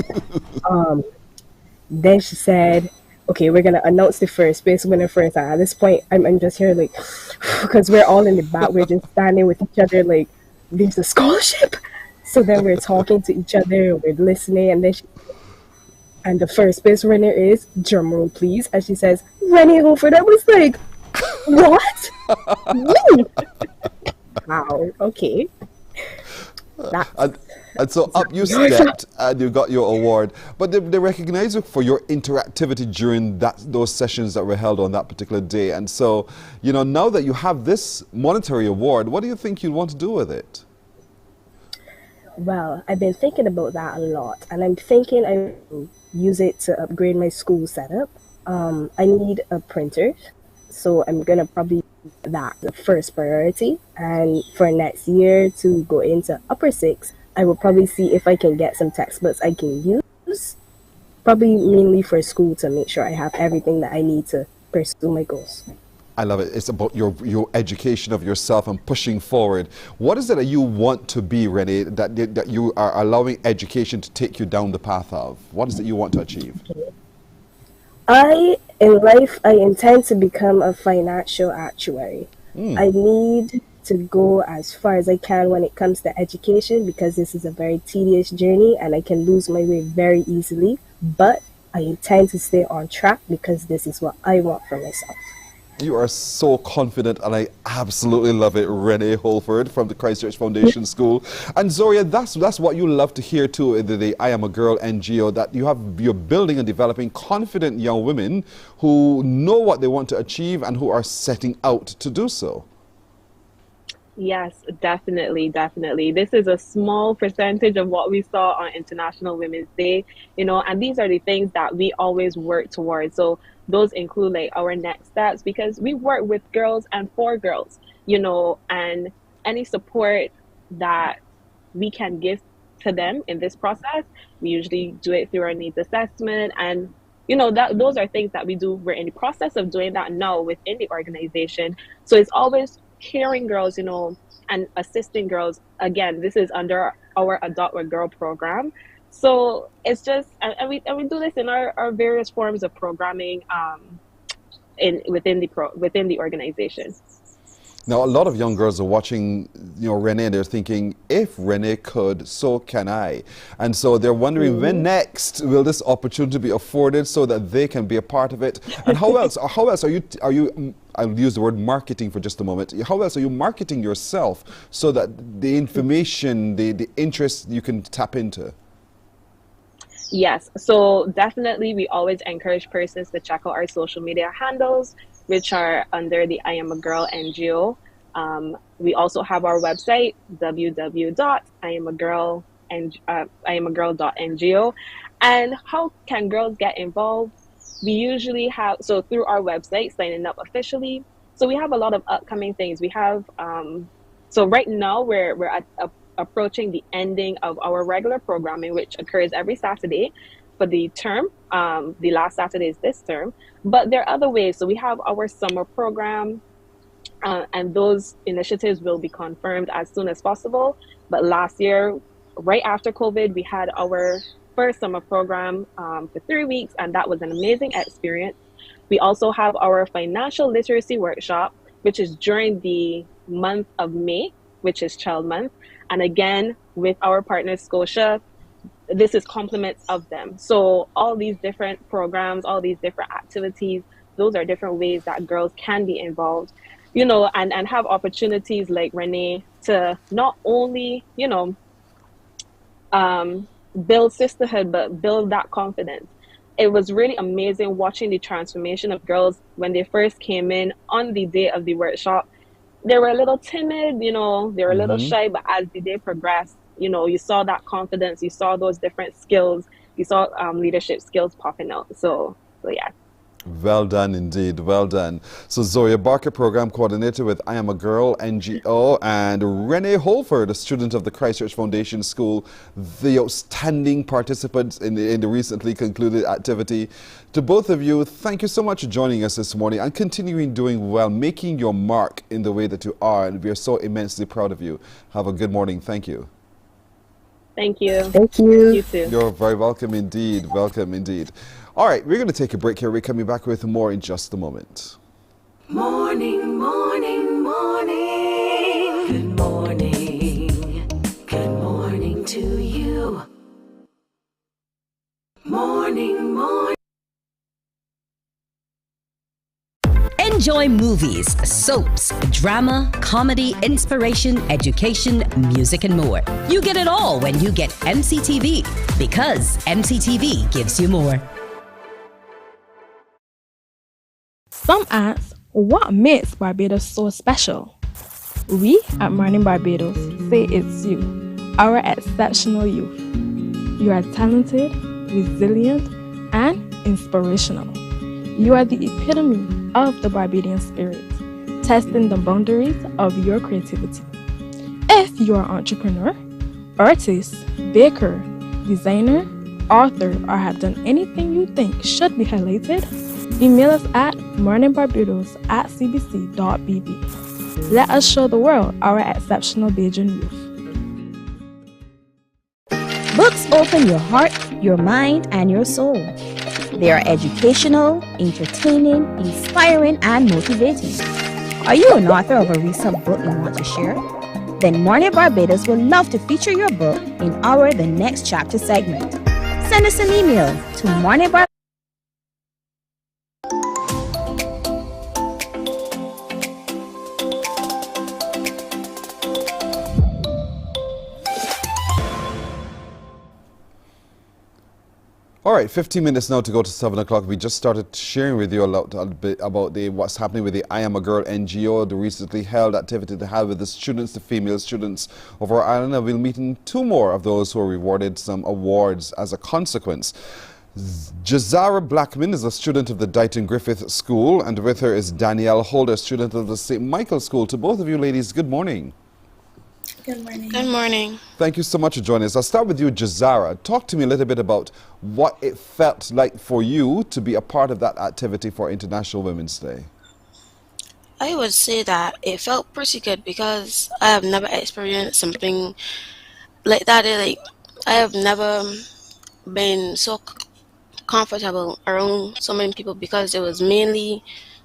Then she said, okay, we're going to announce the first place winner first. And at this point, I'm just here like, because we're all in the back. We're just standing with each other like, there's a scholarship. So then we're talking to each other, we're listening. And the first place winner is, drum roll please. And she says, Rennie Holford. I was like, what? You? Wow, okay. And so up you stepped and you got your award. But they recognize you for your interactivity during those sessions that were held on that particular day. And so, you know, now that you have this monetary award, what do you think you'd want to do with it? Well, I've been thinking about that a lot. And I'm thinking I will use it to upgrade my school setup. I need a printer. So I'm going to probably use that the first priority. And for next year to go into upper six, I will probably see if I can get some textbooks I can use, probably mainly for school to make sure I have everything that I need to pursue my goals. I love it. It's about your education of yourself and pushing forward. What is it that you want to be, Renee, that you are allowing education to take you down the path of? What is it you want to achieve? In life, I intend to become a financial actuary. I need to go as far as I can when it comes to education because this is a very tedious journey and I can lose my way very easily. But I intend to stay on track because this is what I want for myself. You are so confident, and I absolutely love it, Renee Holford from the Christchurch Foundation School. And Zoria, that's what you love to hear too in the I Am A Girl NGO, that you're building and developing confident young women who know what they want to achieve and who are setting out to do so. Yes, definitely, definitely. This is a small percentage of what we saw on International Women's Day, you know, and these are the things that we always work towards. So those include like our next steps because we work with girls and for girls, you know, and any support that we can give to them in this process, we usually do it through our needs assessment. And, you know, those are things that we do. We're in the process of doing that now within the organization. So it's always caring girls, you know, and assisting girls. Again, this is under our Adopt a Girl program. So it's just, and we do this in our various forms of programming within the organization. Now, a lot of young girls are watching, you know, Renee, and they're thinking, if Renee could, so can I. And so they're wondering, when next will this opportunity be afforded so that they can be a part of it? And how else are you, I'll use the word marketing for just a moment. How else are you marketing yourself so that the information, the interest you can tap into? Yes, so definitely we always encourage persons to check out our social media handles, which are under the I Am A Girl NGO. We also have our website, www.iamagirl.ngo. And how can girls get involved? We usually have, so through our website, signing up officially. So we have a lot of upcoming things. We have, so right now we're approaching the ending of our regular programming, which occurs every Saturday for the term. The last Saturday is this term, but there are other ways. So we have our summer program, And those initiatives will be confirmed as soon as possible. But last year, right after COVID, we had our first summer program for 3 weeks, and that was an amazing experience. We also have our financial literacy workshop, which is during the month of May, which is Child Month. And again, with our partner Scotia, this is complements of them. So all these different programs, all these different activities, those are different ways that girls can be involved, and have opportunities like Renee to not only, build sisterhood, but build that confidence. It was really amazing watching the transformation of girls when they first came in on the day of the workshop. They were a little timid, they were a little shy, but as the day progressed, you saw that confidence, you saw those different skills, you saw leadership skills popping out. So yeah. Well done indeed, well done. So Zoya Barker, Program Coordinator with I Am A Girl NGO, and Renee Holford, a student of the Christchurch Foundation School, the outstanding participants in the recently concluded activity. To both of you, thank you so much for joining us this morning and continuing doing well, making your mark in the way that you are, and we are so immensely proud of you. Have a good morning. Thank you. Thank you. Thank you. You too. You're very welcome indeed. Welcome indeed. All right, we're going to take a break here. We're coming back with more in just a moment. Morning, morning, morning. Good morning. Good morning to you. Morning, morning. Enjoy movies, soaps, drama, comedy, inspiration, education, music, and more. You get it all when you get MCTV, because MCTV gives you more. Some ask, what makes Barbados so special? We at Mornin Barbados say it's you, our exceptional youth. You are talented, resilient, and inspirational. You are the epitome of the Barbadian spirit, testing the boundaries of your creativity. If you are an entrepreneur, artist, baker, designer, author, or have done anything you think should be highlighted, email us at morninbarbados@cbc.bb. Let us show the world our exceptional Bajan youth. Books open your heart, your mind, and your soul. They are educational, entertaining, inspiring, and motivating. Are you an author of a recent book you want to share? Then Mornin Barbados would love to feature your book in our The Next Chapter segment. Send us an email to morninbarbados. All right, 15 minutes now to go to 7 o'clock. We just started sharing with you a bit about what's happening with the I Am A Girl NGO, the recently held activity they had with the students, the female students of our island. And we'll meet in two more of those who are rewarded some awards as a consequence. Jazara Blackman is a student of the Dighton Griffith School, and with her is Danielle Holder, student of the St. Michael School. To both of you ladies, good morning. Good morning. Good morning. Thank you so much for joining us. I'll start with you, Jazara. Talk to me a little bit about what it felt like for you to be a part of that activity for International Women's Day. I would say that it felt pretty good because I have never experienced something like that. I have never been so comfortable around so many people because it was mainly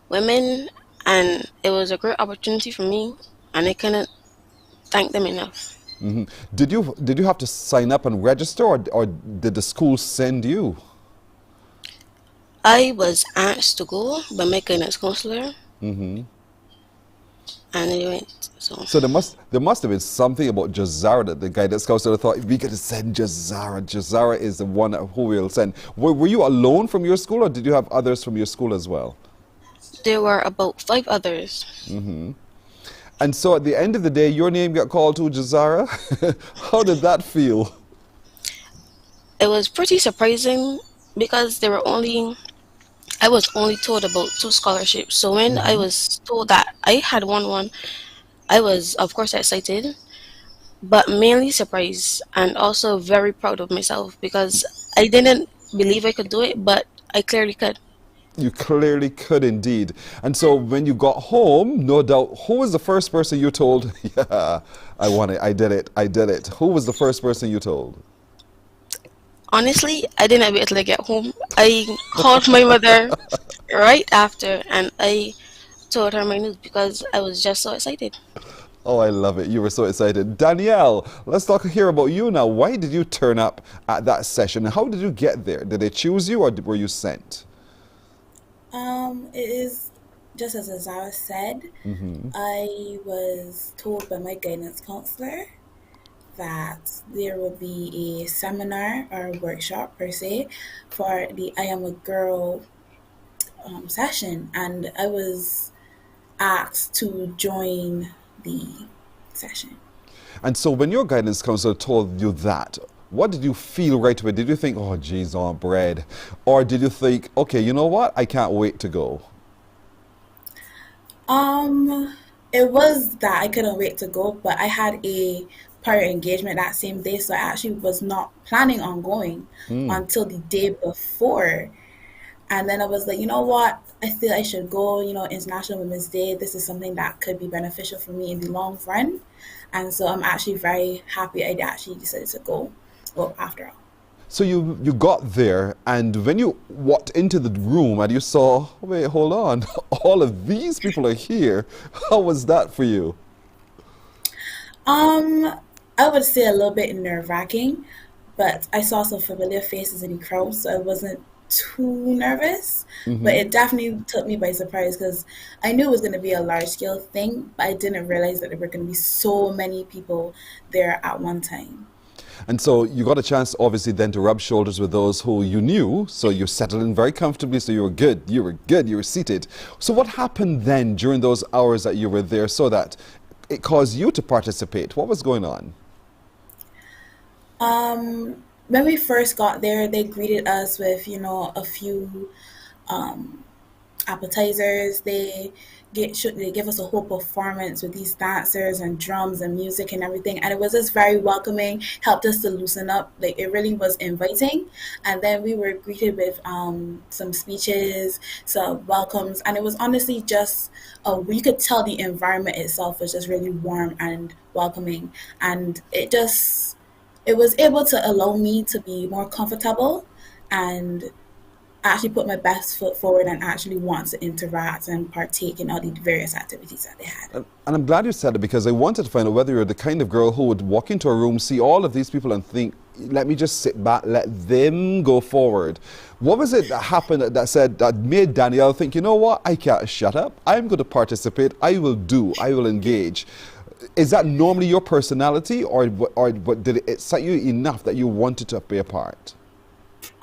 women, and it was a great opportunity for me, and I couldn't thank them enough. Mm-hmm. Did you have to sign up and register, or did the school send you? I was asked to go by my guidance counselor, Mm-hmm. and I went. So there must have been something about Jazara that the guidance counselor thought, we got to send Jazara. Jazara is the one who we'll send. Were you alone from your school, or did you have others from your school as well? There were about 5 others. Mm-hmm. And so at the end of the day, your name got called to, Jazara. How did that feel? It was pretty surprising because I was only told about 2 scholarships. So when I was told that I had won one, I was of course excited, but mainly surprised and also very proud of myself because I didn't believe I could do it, but I clearly could. You clearly could indeed. And so when you got home, no doubt, who was the first person you told, yeah, I won it, I did it, I did it? Who was the first person you told? Honestly, I didn't wait till I get home. I called my mother right after and I told her my news because I was just so excited. Oh, I love it. You were so excited. Danielle, let's talk here about you now. Why did you turn up at that session? How did you get there? Did they choose you or were you sent? It is just as Azara said. I was told by my guidance counselor that there will be a seminar or a workshop per se for the I Am a Girl session, and I was asked to join the session. And so when your guidance counselor told you that, what did you feel right away? Did you think, oh, geez, on bread? Or did you think, okay, you know what? I can't wait to go? It was that I couldn't wait to go, but I had a prior engagement that same day, so I actually was not planning on going until the day before. And then I was like, you know what? I feel I should go, International Women's Day. This is something that could be beneficial for me in the long run. And so I'm actually very happy I actually decided to go. Well, after all. So you got there, and when you walked into the room and you saw, wait, hold on, all of these people are here. How was that for you? I would say a little bit nerve-wracking, but I saw some familiar faces in the crowd, so I wasn't too nervous. But it definitely took me by surprise because I knew it was going to be a large-scale thing, but I didn't realize that there were going to be so many people there at one time. And so you got a chance, obviously, then to rub shoulders with those who you knew. So you settled in very comfortably. So you were good. You were good. You were seated. So what happened then during those hours that you were there so that it caused you to participate? What was going on? When we first got there, they greeted us with, a few appetizers. They give us a whole performance with these dancers and drums and music and everything, and it was just very welcoming, helped us to loosen up. Like, it really was inviting. And then we were greeted with some speeches, some welcomes, and it was honestly just you could tell the environment itself was just really warm and welcoming, and it was able to allow me to be more comfortable and actually put my best foot forward and actually want to interact and partake in all the various activities that they had. And I'm glad you said it, because I wanted to find out whether you're the kind of girl who would walk into a room, see all of these people and think, let me just sit back, let them go forward. What was it that happened that made Danielle think, you know what, I can't shut up, I'm going to participate, I will engage. Is that normally your personality, or did it excite you enough that you wanted to be a part?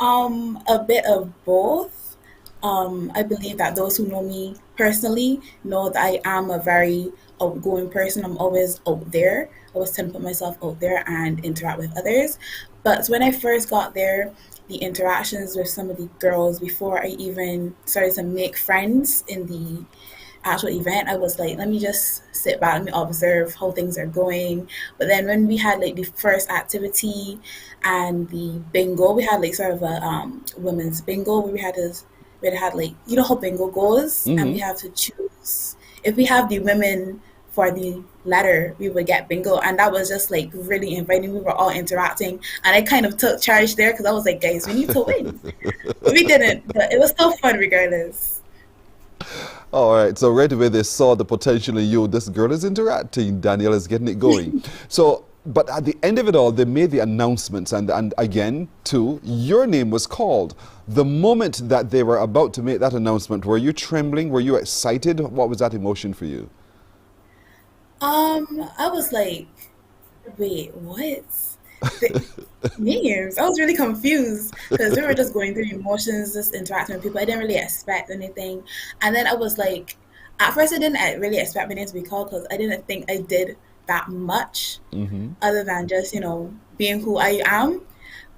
A bit of both. I believe that those who know me personally know that I am a very outgoing person. I'm always out there. I always tend to put myself out there and interact with others. But when I first got there, the interactions with some of the girls, before I even started to make friends in the actual event, I was like, let me just sit back, let me observe how things are going. But then when we had like the first activity and the bingo, we had like sort of a women's bingo where we had like, you know how bingo goes, and we have to choose. If we have the women for the letter, we would get bingo, and that was just like really inviting. We were all interacting, and I kind of took charge there because I was like, guys, we need to win. But we didn't, but it was still fun regardless. All right, so right away they saw the potential in you. This girl is interacting, Danielle is getting it going. So, but at the end of it all, they made the announcements, and again, too, your name was called. The moment that they were about to make that announcement, were you trembling? Were you excited? What was that emotion for you? I was like, wait, what? Names. I was really confused because we were just going through emotions, just interacting with people. I didn't really expect anything. And then I was like, at first I didn't really expect my name to be called because I didn't think I did that much other than just, being who I am.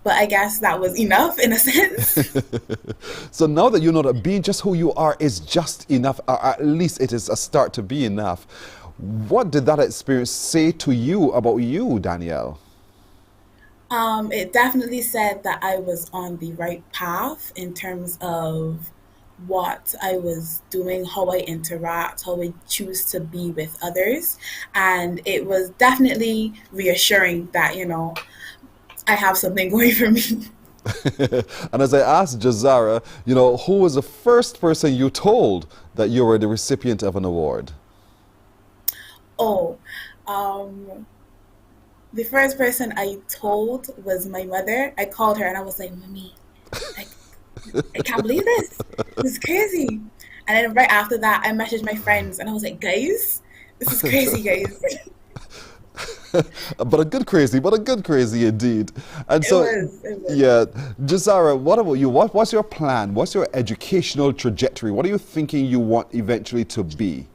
But I guess that was enough in a sense. So now that you know that being just who you are is just enough, or at least it is a start to be enough, what did that experience say to you about you, Danielle? It definitely said that I was on the right path in terms of what I was doing, how I interact, how I choose to be with others. And it was definitely reassuring that, I have something going for me. And as I asked Jazara, who was the first person you told that you were the recipient of an award? Oh, the first person I told was my mother. I called her and I was like, Mommy, I can't believe this. This is crazy. And then right after that, I messaged my friends and I was like, guys, this is crazy, guys. But a good crazy indeed. And so, it was. yeah, Jazara, what about you? What's your plan? What's your educational trajectory? What are you thinking you want eventually to be?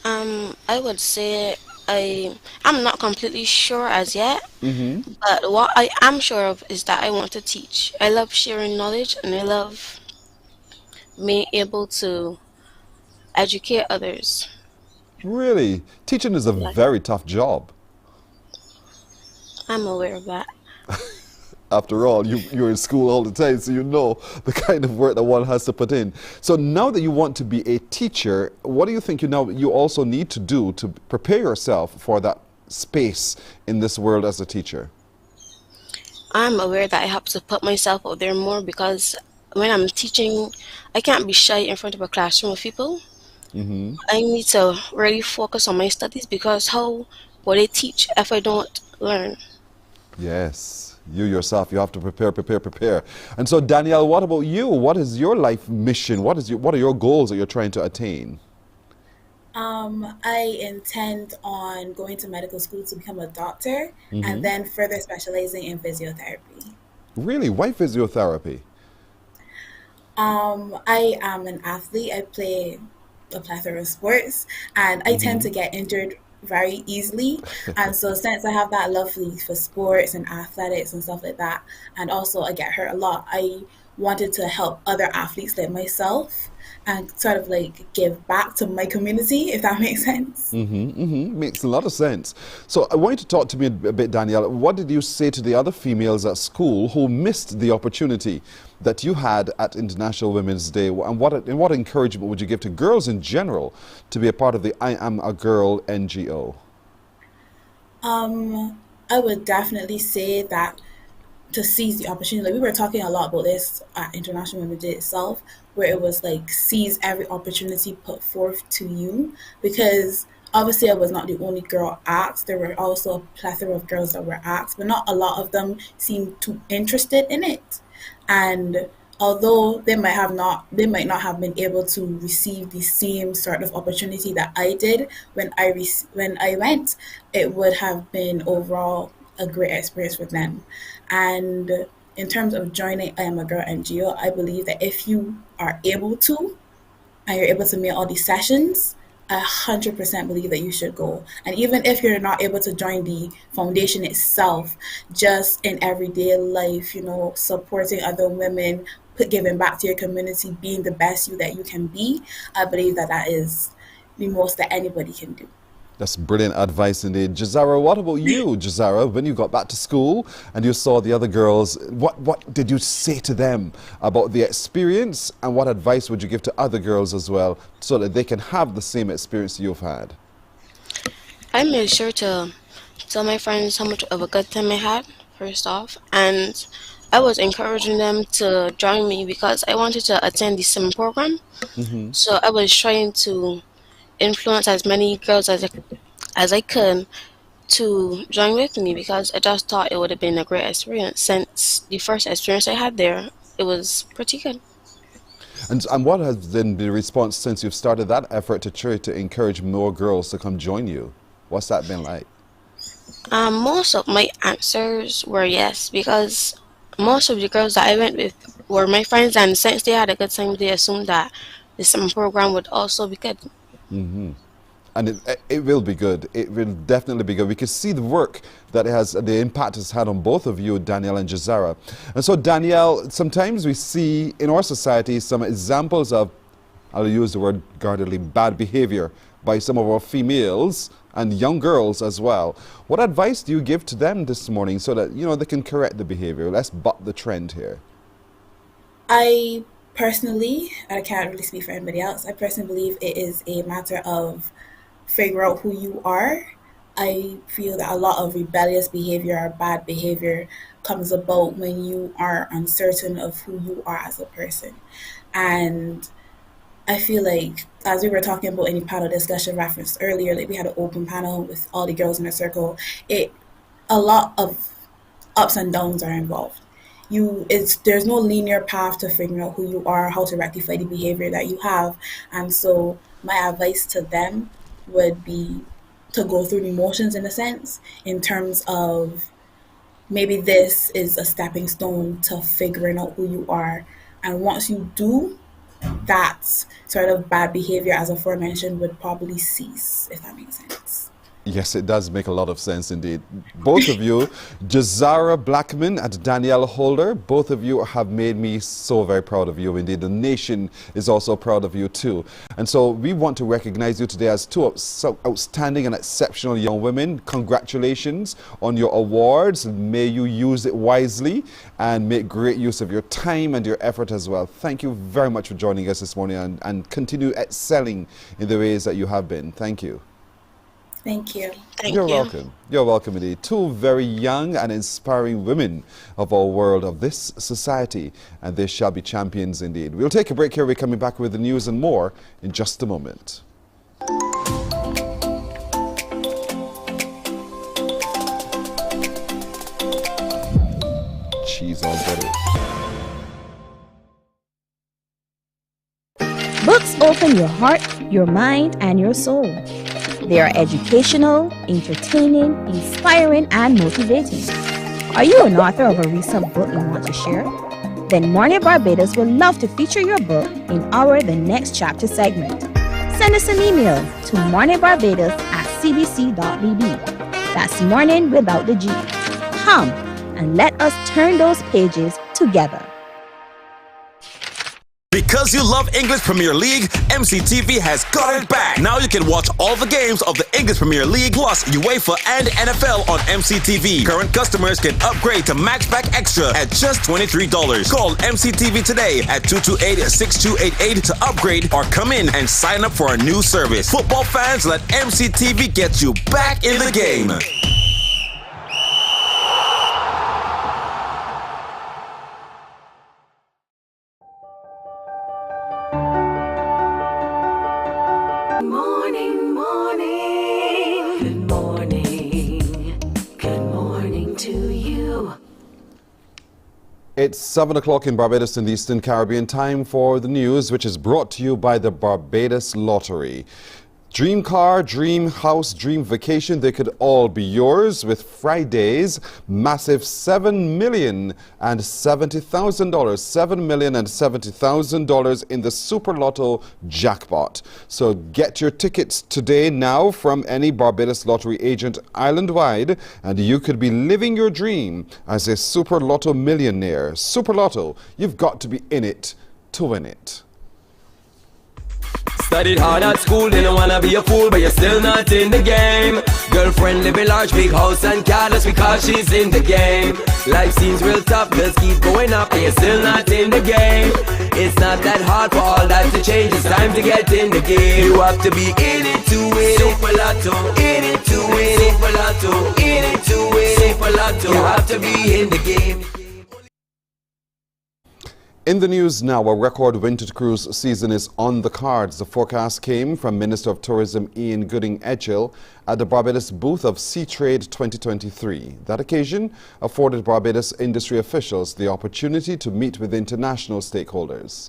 I would say I'm not completely sure as yet, Mm-hmm. but what I am sure of is that I want to teach. I love sharing knowledge and I love being able to educate others. Really? Teaching is a very tough job. I'm aware of that. After all, you're in school all the time, so you know the kind of work that one has to put in. So now that you want to be a teacher, what do you think you also need to do to prepare yourself for that space in this world as a teacher? I'm aware that I have to put myself out there more because when I'm teaching, I can't be shy in front of a classroom of people. Mm-hmm. I need to really focus on my studies because how will I teach if I don't learn? Yes. You yourself, you have to prepare. And so, Danielle, what about you? What is your life mission? What are your goals that you're trying to attain? I intend on going to medical school to become a doctor and then further specializing in physiotherapy. Really? Why physiotherapy? I am an athlete. I play a plethora of sports and I tend to get injured very easily. And so since I have that love for sports and athletics and stuff like that, and also I get hurt a lot, I wanted to help other athletes like myself and sort of like give back to my community, if that makes sense. Makes a lot of sense. So I want you to talk to me a bit, Danielle. What did you say to the other females at school who missed the opportunity that you had at International Women's Day? And what encouragement would you give to girls in general to be a part of the I Am A Girl NGO? I would definitely say that to seize the opportunity. Like we were talking a lot about this at International Women's Day itself, where it was like seize every opportunity put forth to you, because obviously I was not the only girl asked. There were also a plethora of girls that were asked, but not a lot of them seemed too interested in it. And although they might not have been able to receive the same sort of opportunity that I did when I went, it would have been overall a great experience for them. And in terms of joining I Am A Girl NGO, I believe that if you are able to and you're able to make all these sessions, 100% believe that you should go. And even if you're not able to join the foundation itself, just in everyday life, supporting other women, giving back to your community, being the best you that you can be, I believe that is the most that anybody can do. That's brilliant advice indeed. Jazara, what about you, Jazara? When you got back to school and you saw the other girls, what did you say to them about the experience, and what advice would you give to other girls as well so that they can have the same experience you've had? I made sure to tell my friends how much of a good time I had, first off, and I was encouraging them to join me because I wanted to attend the summer program. So I was trying to influence as many girls as I could to join with me because I just thought it would have been a great experience. Since the first experience I had there, it was pretty good. And what has been the response since you've started that effort to try to encourage more girls to come join you? What's that been like? Most of my answers were yes, because most of the girls that I went with were my friends, and since they had a good time, they assumed that the summer program would also be good. And it will be good. It will definitely be good. We can see the work that it has, the impact it's had on both of you, Danielle and Jazara. And so, Danielle, sometimes we see in our society some examples of, I'll use the word guardedly, bad behavior by some of our females and young girls as well. What advice do you give to them this morning so that, they can correct the behavior? Let's buck the trend here. I Personally, I can't really speak for anybody else. I personally believe it is a matter of figure out who you are. I feel that a lot of rebellious behavior or bad behavior comes about when you are uncertain of who you are as a person. And I feel like, as we were talking about in the panel discussion referenced earlier, like we had an open panel with all the girls in a circle, a lot of ups and downs are involved. There's no linear path to figuring out who you are, how to rectify the behavior that you have. And so my advice to them would be to go through the motions in a sense, in terms of maybe this is a stepping stone to figuring out who you are. And once you do, that sort of bad behavior as aforementioned would probably cease, if that makes sense. Yes, it does make a lot of sense indeed. Both of you, Jazara Blackman and Danielle Holder, both of you have made me so very proud of you indeed. The nation is also proud of you too. And so we want to recognize you today as two outstanding and exceptional young women. Congratulations on your awards. May you use it wisely and make great use of your time and your effort as well. Thank you very much for joining us this morning and continue excelling in the ways that you have been. Thank you. Thank you. You're welcome. You're welcome indeed. Two very young and inspiring women of our world, of this society, and they shall be champions indeed. We'll take a break here. We're coming back with the news and more in just a moment. Cheese all better. Books open your heart, your mind, and your soul. They are educational, entertaining, inspiring, and motivating. Are you an author of a recent book you want to share? Then Mornin Barbados would love to feature your book in our The Next Chapter segment. Send us an email to morninbarbados@cbc.bb. That's morning without the G. Come and let us turn those pages together. Because you love English Premier League, MCTV has got it back. Now you can watch all the games of the English Premier League plus UEFA and NFL on MCTV. Current customers can upgrade to Maxback Extra at just $23. Call MCTV today at 228-6288 to upgrade or come in and sign up for a new service. Football fans, let MCTV get you back in the game. It's 7 o'clock in Barbados and the Eastern Caribbean. Time for the news, which is brought to you by the Barbados Lottery. Dream car, dream house, dream vacation, they could all be yours with Friday's massive $7,070,000 in the Super Lotto jackpot. So get your tickets today now from any Barbados Lottery agent island-wide, and you could be living your dream as a Super Lotto millionaire. Super Lotto, you've got to be in it to win it. Studied hard at school, didn't wanna be a fool, but you're still not in the game. Girlfriend live in large, big house and car, that's because she's in the game. Life seems real tough, bills keep going up, and you're still not in the game. It's not that hard for all that to change, it's time to get in the game. You have to be in it to win it. Super Lotto, in it to win it. Super Lotto, in it to win it. Super Lotto, you have to be in the game. In the news now, a record winter cruise season is on the cards. The forecast came from Minister of Tourism Ian Gooding-Edghill at the Barbados booth of Sea Trade 2023. That occasion afforded Barbados industry officials the opportunity to meet with international stakeholders.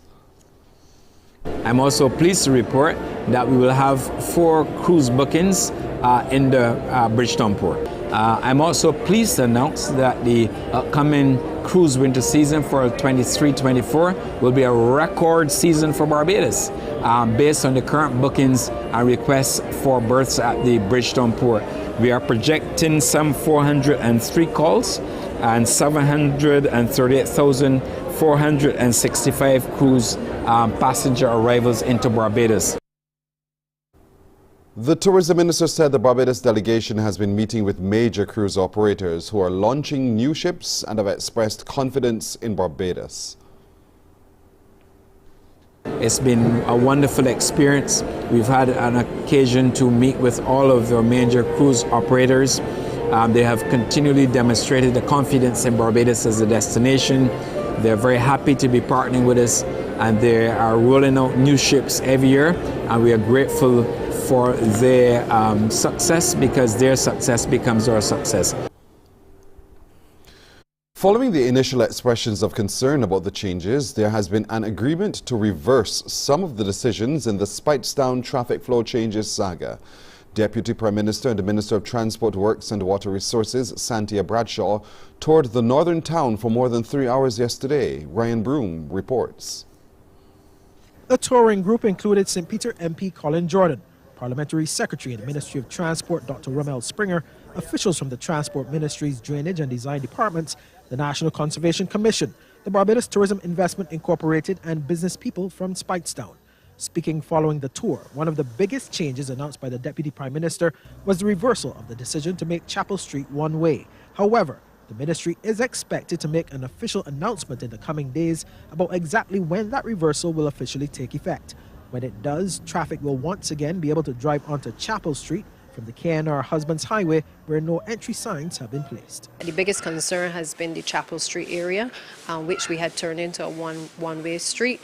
I'm also pleased to report that we will have 4 cruise bookings in the Bridgetown port. I'm also pleased to announce that the upcoming cruise winter season for 23-24 will be a record season for Barbados based on the current bookings and requests for berths at the Bridgetown port. We are projecting some 403 calls and 738,465 cruise passenger arrivals into Barbados. The tourism minister said the Barbados delegation has been meeting with major cruise operators who are launching new ships and have expressed confidence in Barbados. It's been a wonderful experience. We've had an occasion to meet with all of the major cruise operators. They have continually demonstrated the confidence in Barbados as a destination. They're very happy to be partnering with us, and they are rolling out new ships every year, and we are grateful for their success, because their success becomes our success. Following the initial expressions of concern about the changes, there has been an agreement to reverse some of the decisions in the Speightstown traffic flow changes saga. Deputy Prime Minister and the Minister of Transport, Works and Water Resources, Santia Bradshaw, toured the northern town for more than 3 hours yesterday. Ryan Broom reports. The touring group included St. Peter MP Colin Jordan, Parliamentary Secretary in the Ministry of Transport Dr. Rommel Springer, officials from the Transport Ministry's Drainage and Design Departments, the National Conservation Commission, the Barbados Tourism Investment Incorporated, and business people from Speightstown. Speaking following the tour, one of the biggest changes announced by the Deputy Prime Minister was the reversal of the decision to make Chapel Street one-way. However, the ministry is expected to make an official announcement in the coming days about exactly when that reversal will officially take effect. When it does, traffic will once again be able to drive onto Chapel Street from the KNR Husbands Highway, where no entry signs have been placed. The biggest concern has been the Chapel Street area, which we had turned into a one-way street.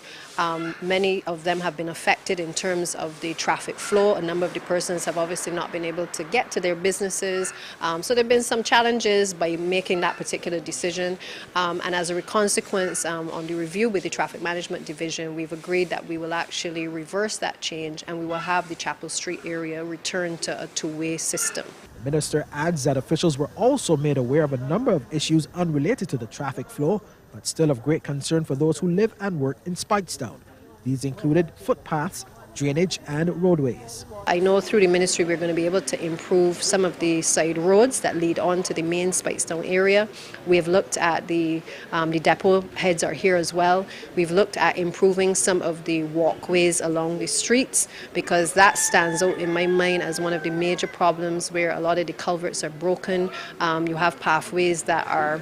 Many of them have been affected in terms of the traffic flow. A number of the persons have obviously not been able to get to their businesses. So there have been some challenges by making that particular decision. And as a consequence, on the review with the Traffic Management Division, we've agreed that we will actually reverse that change, and we will have the Chapel Street area return to a two-way system. The minister adds that officials were also made aware of a number of issues unrelated to the traffic flow, but still of great concern for those who live and work in Speightstown. These included footpaths, drainage, and roadways. I know through the ministry we're going to be able to improve some of the side roads that lead on to the main Speightstown area. We have looked at the depot heads are here as well. We've looked at improving some of the walkways along the streets, because that stands out in my mind as one of the major problems, where a lot of the culverts are broken. You have pathways that are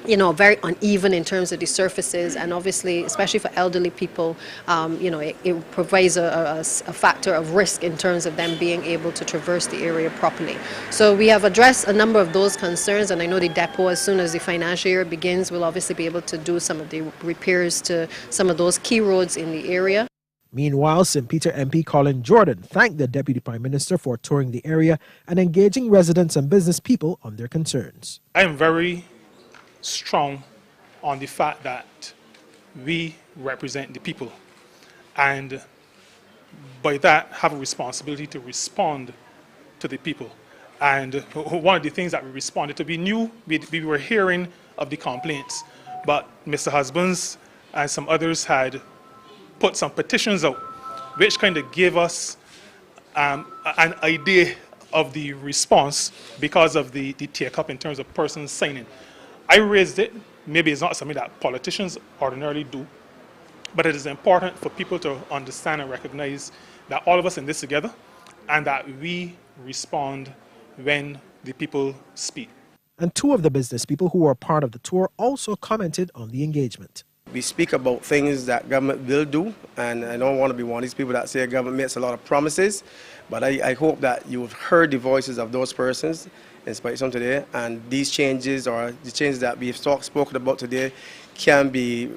very uneven in terms of the surfaces, and obviously, especially for elderly people, it provides a factor of risk in terms of them being able to traverse the area properly. So we have addressed a number of those concerns, and I know the depot, as soon as the financial year begins, will obviously be able to do some of the repairs to some of those key roads in the area. Meanwhile, St. Peter MP Colin Jordan thanked the Deputy Prime Minister for touring the area and engaging residents and business people on their concerns. I am very strong on the fact that we represent the people, and by that have a responsibility to respond to the people. And one of the things that we responded to, we were hearing of the complaints, but Mr. Husbands and some others had put some petitions out, which kind of gave us an idea of the response because of the take-up in terms of persons signing. I raised it. Maybe it's not something that politicians ordinarily do, but it is important for people to understand and recognize that all of us in this together, and that we respond when the people speak. And two of the business people who were part of the tour also commented on the engagement. We speak about things that government will do, and I don't want to be one of these people that say government makes a lot of promises, but I hope that you've heard the voices of those persons in Speightstown today, and these changes, or the changes that we've spoken about today, can be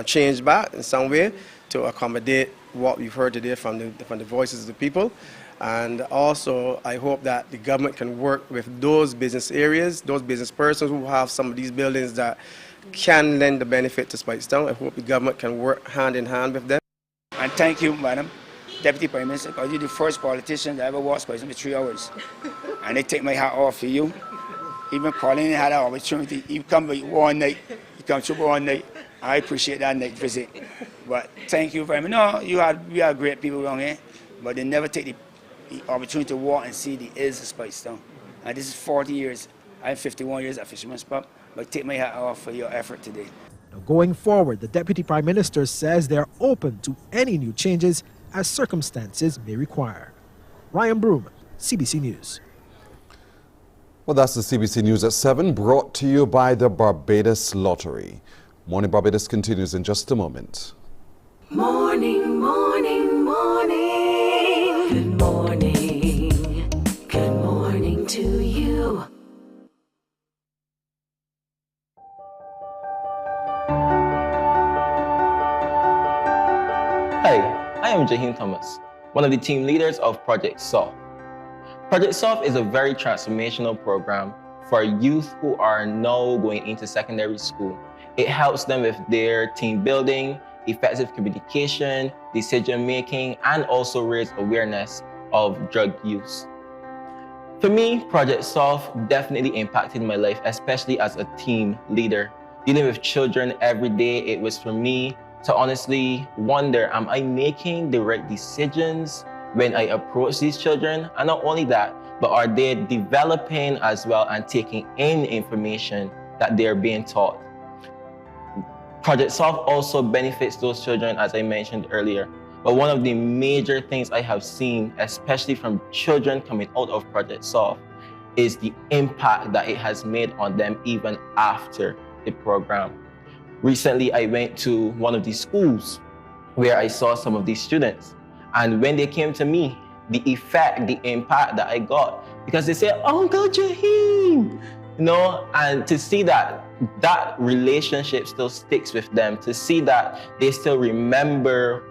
changed back in some way to accommodate what we've heard today from the voices of the people. And also, I hope that the government can work with those business areas, those business persons who have some of these buildings that can lend the benefit to Speightstown. I hope the government can work hand in hand with them. And thank you, Madam Deputy Prime Minister, because you're the first politician that ever walked Speightstown for 3 hours. And they take my hat off for you. Even Colin had an opportunity. He come one night, he come through one night. I appreciate that night visit. But thank you very much. No, we are great people around here, but they never take the opportunity to walk and see the ills of Speightstown. And this is 40 years. I have 51 years at Fisherman's Pub, but take my hat off for your effort today. Now, going forward, the Deputy Prime Minister says they are open to any new changes as circumstances may require. Ryan Broom, CBC News. Well, that's the CBC News at 7, brought to you by the Barbados Lottery. Morning Barbados continues in just a moment. Morning, morning, morning. Good morning. Good morning to you. Hi, I am Jaheem Thomas, one of the team leaders of Project SOFT. Project SOFT is a very transformational program for youth who are now going into secondary school. It helps them with their team building, effective communication, decision making, and also raise awareness of drug use. For me, Project SOFT definitely impacted my life, especially as a team leader. Dealing with children every day, it was for me to honestly wonder, am I making the right decisions when I approach these children? And not only that, but are they developing as well and taking in information that they're being taught? Project SOFT also benefits those children, as I mentioned earlier. But one of the major things I have seen, especially from children coming out of Project SOFT, is the impact that it has made on them even after the program. Recently, I went to one of these schools where I saw some of these students. And when they came to me, the effect, the impact that I got, because they said, Uncle Jaheem, and to see that relationship still sticks with them, to see that they still remember.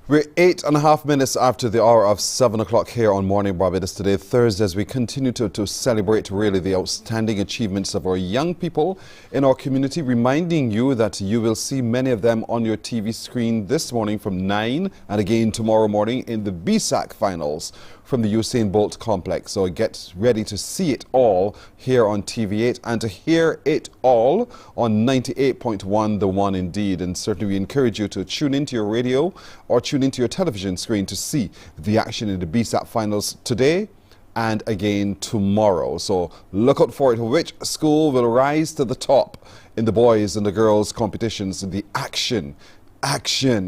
We're 8.5 minutes after the hour of 7 o'clock here on Morning Barbados today, Thursday, as we continue to celebrate really the outstanding achievements of our young people in our community, reminding you that you will see many of them on your TV screen this morning from 9 and again tomorrow morning in the BSAC finals from the Usain Bolt complex. So get ready to see it all here on TV8 and to hear it all on 98.1 The One indeed. And certainly we encourage you to tune into your radio or tune into your television screen to see the action in the BSAC finals today and again tomorrow. So look out for it. Which school will rise to the top in the boys and the girls competitions? The action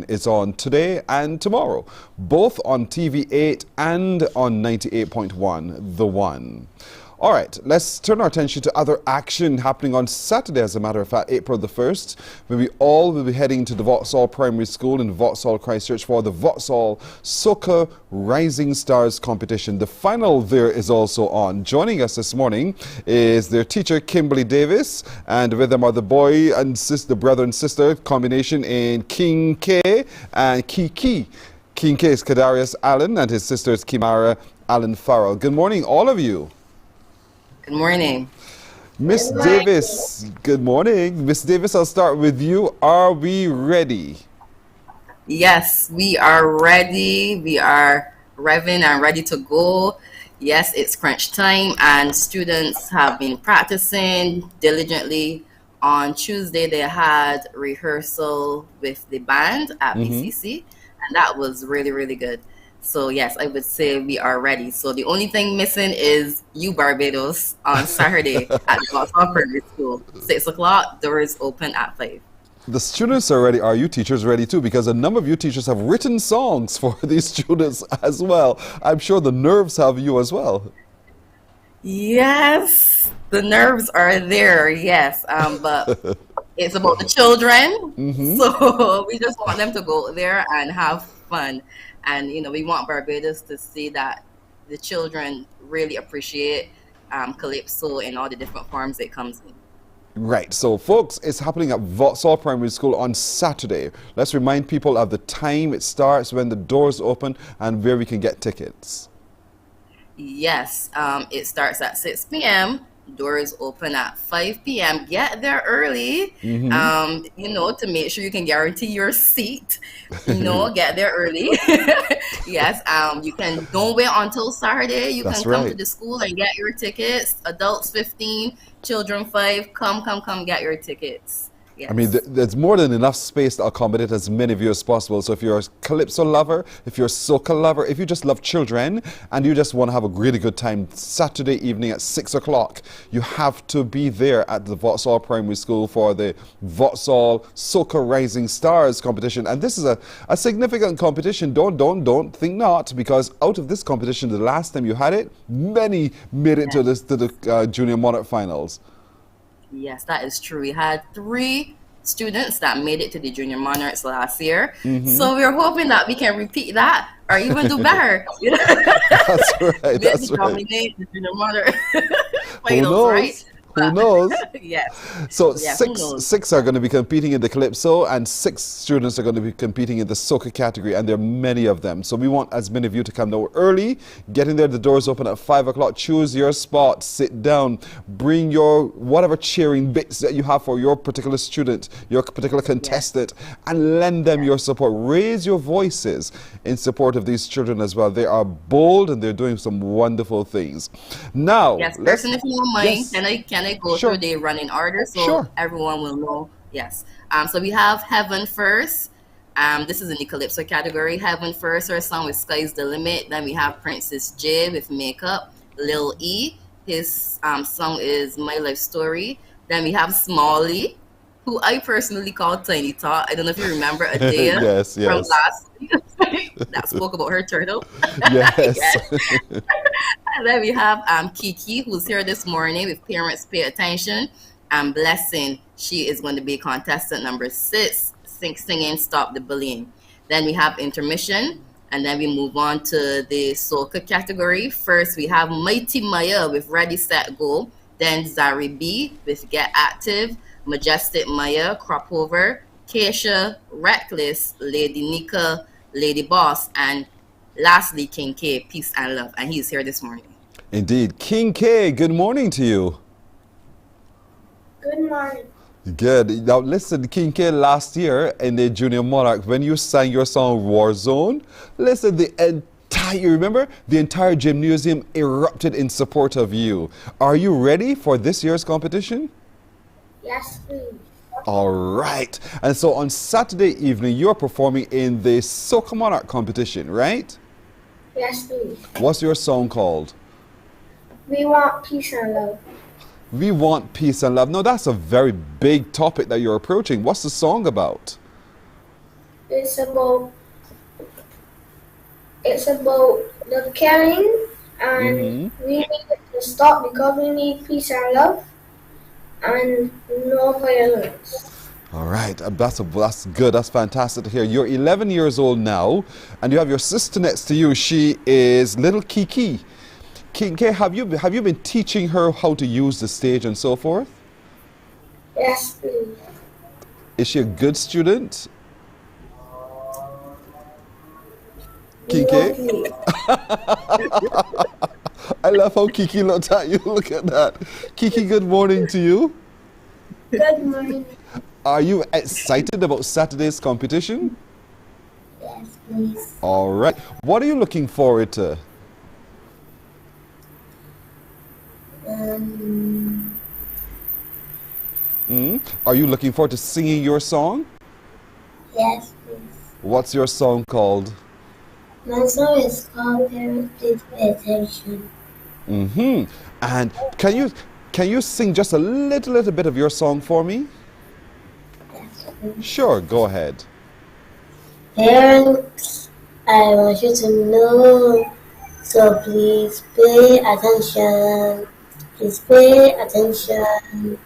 is on today and tomorrow, both on TV8 and on 98.1 The One. All right, let's turn our attention to other action happening on Saturday, as a matter of fact, April the 1st, when we all will be heading to the Vauxhall Primary School in Vauxhall, Christchurch for the Vauxhall Soca Rising Stars competition. The final there is also on. Joining us this morning is their teacher, Kimberly Davis, and with them are the boy and sister, brother and sister combination in King K and Kiki. King K is Kadarius Allen and his sister is Kimara Allen Farrell. Good morning, all of you. Good morning. Miss Davis, good morning. Miss Davis, I'll start with you. Are we ready? Yes, we are ready. We are revving and ready to go. Yes, it's crunch time and students have been practicing diligently. On Tuesday, they had rehearsal with the band at BCC, and that was really, really good. So yes, I would say we are ready. So the only thing missing is you, Barbados, on Saturday at the Vauxhall Primary School. 6 o'clock, doors open at 5. The students are ready. Are you teachers ready too? Because a number of you teachers have written songs for these students as well. I'm sure the nerves have you as well. Yes, the nerves are there, yes. But it's about the children. So we just want them to go there and have fun. And, we want Barbados to see that the children really appreciate Calypso in all the different forms it comes in. Right. So, folks, it's happening at Vauxhall Primary School on Saturday. Let's remind people of the time it starts, when the doors open, and where we can get tickets. Yes, it starts at 6 p.m. Doors open at 5 p.m. Get there early, to make sure you can guarantee your seat. Get there early. Yes, don't wait until Saturday. You can come to the school and get your tickets. Adults 15, children 5. Come, get your tickets. Yes. I mean, there's more than enough space to accommodate as many of you as possible. So if you're a Calypso lover, if you're a Soca lover, if you just love children and you just want to have a really good time Saturday evening at 6 o'clock, you have to be there at the Vauxhall Primary School for the Vauxhall Soca Rising Stars competition. And this is a significant competition. Don't think not, because out of this competition, the last time you had it, many made it to the Junior Monarch finals. Yes, that is true. We had 3 students that made it to the Junior Monarchs last year. Mhm. So we're hoping that we can repeat that or even do better. That's right. That's right. Dominate the Junior Monarch Who finals, knows? right? Who knows? Yes. So Yeah, who knows? six are going to be competing in the Calypso, and 6 students are going to be competing in the soca category, and there are many of them. So we want as many of you to come down early, get in there. The doors open at 5 o'clock. Choose your spot, sit down, bring your whatever cheering bits that you have for your particular student, your particular contestant, and lend them your support. Raise your voices in support of these children as well. They are bold and they're doing some wonderful things. Now, Yes, let's- person, if you don't mind, Yes. can I go Sure. through the running order so Sure. everyone will know? Yes. So we have Heaven First. This is in the Calypso category. Heaven First, her song with Sky's the Limit. Then we have Princess J with Makeup. Lil E, his song is My Life Story. Then we have Smalley, who I personally call Tiny Tot. I don't know if you remember Adea Yes, from yes. last week that spoke about her turtle. Yes. And then we have Kiki, who's here this morning with Parents Pay Attention. And Blessing, she is going to be contestant number 6, singing Stop the Bullying. Then we have Intermission, and then we move on to the soca category. First, we have Mighty Maya with Ready, Set, Go. Then Zari B with Get Active, Majestic Maya, Crop Over, Keisha, Reckless, Lady Nika, Lady Boss, and lastly, King K, Peace and Love. And he's here this morning. Indeed. King K, good morning to you. Good morning. Good. Now listen, King K, last year in the Junior Monarch, when you sang your song War Zone, listen, you remember? The entire gymnasium erupted in support of you. Are you ready for this year's competition? Yes, please. All right. And so on Saturday evening, you're performing in the Soca Monarch competition, right? Yes, please. What's your song called? We want peace and love. We want peace and love. Now, that's a very big topic that you're approaching. What's the song about? It's about the killing, and we need it to stop because we need peace and love and no violence. All right, that's good. That's fantastic to hear. You're 11 years old now, and you have your sister next to you. She is little Kiki. Kiki, have you been teaching her how to use the stage and so forth? Yes, please. Is she a good student? Kiki? I love how Kiki looked at you. Look at that. Kiki, good morning to you. Good morning. Are you excited about Saturday's competition? Yes, please. All right. What are you looking forward to? Are you looking forward to singing your song? Yes, please. What's your song called? My song is called Parents Please Pay Attention. And can you sing just a little bit of your song for me? Yes, please. Sure, go ahead. Parents, I want you to know, so please pay attention. Please pay attention.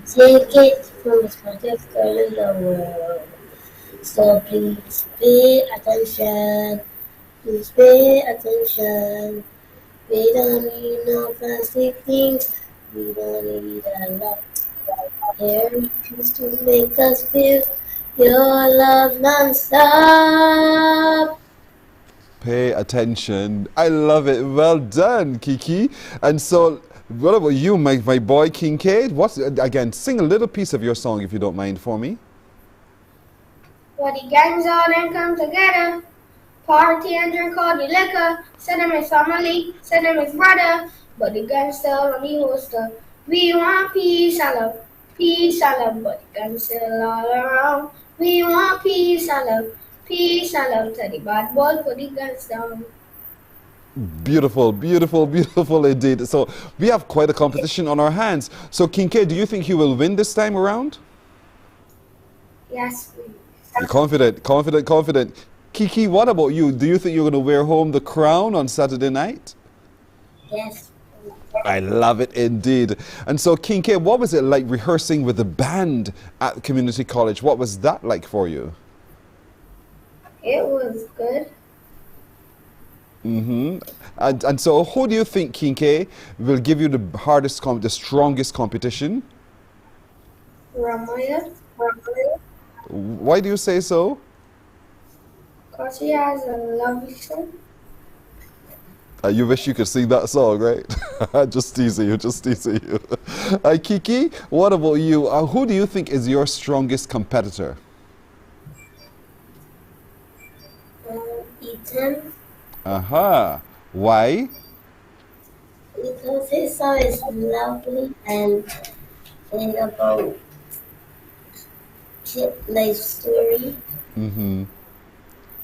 Take it from the smartest girl in the world. So please pay attention. Please pay attention. We don't need no fancy things. We don't need a lot. Parents to make us feel your love non-stop. Pay attention. I love it. Well done, Kiki. And so, what about you, my boy Kincaid? Again, sing a little piece of your song if you don't mind for me. Well, the gangs all then come together. Party and drink all the liquor. Say them is family, say them is brother. But the guns still on the holster. We want peace and love, peace and love. But the guns still all around. We want peace and love, peace and love. Tell the bad boy put the guns down. Beautiful, beautiful, beautiful indeed. So we have quite a competition on our hands. So Kincaid, do you think you will win this time around? Yes, please. You're confident, confident, confident. Kiki, what about you? Do you think you're going to wear home the crown on Saturday night? Yes, I love it indeed. And so, Kinke, what was it like rehearsing with the band at community college? What was that like for you? It was good. Mm-hmm. And so, who do you think, Kinke, will give you the hardest, the strongest competition? Ramaya, Why do you say so? because she has a lovely song. You wish you could sing that song, right? Just teasing you, just teasing you. Kiki, what about you? Who do you think is your strongest competitor? Ethan, Aha. Why? because his song is lovely and about life story. Mm-hmm.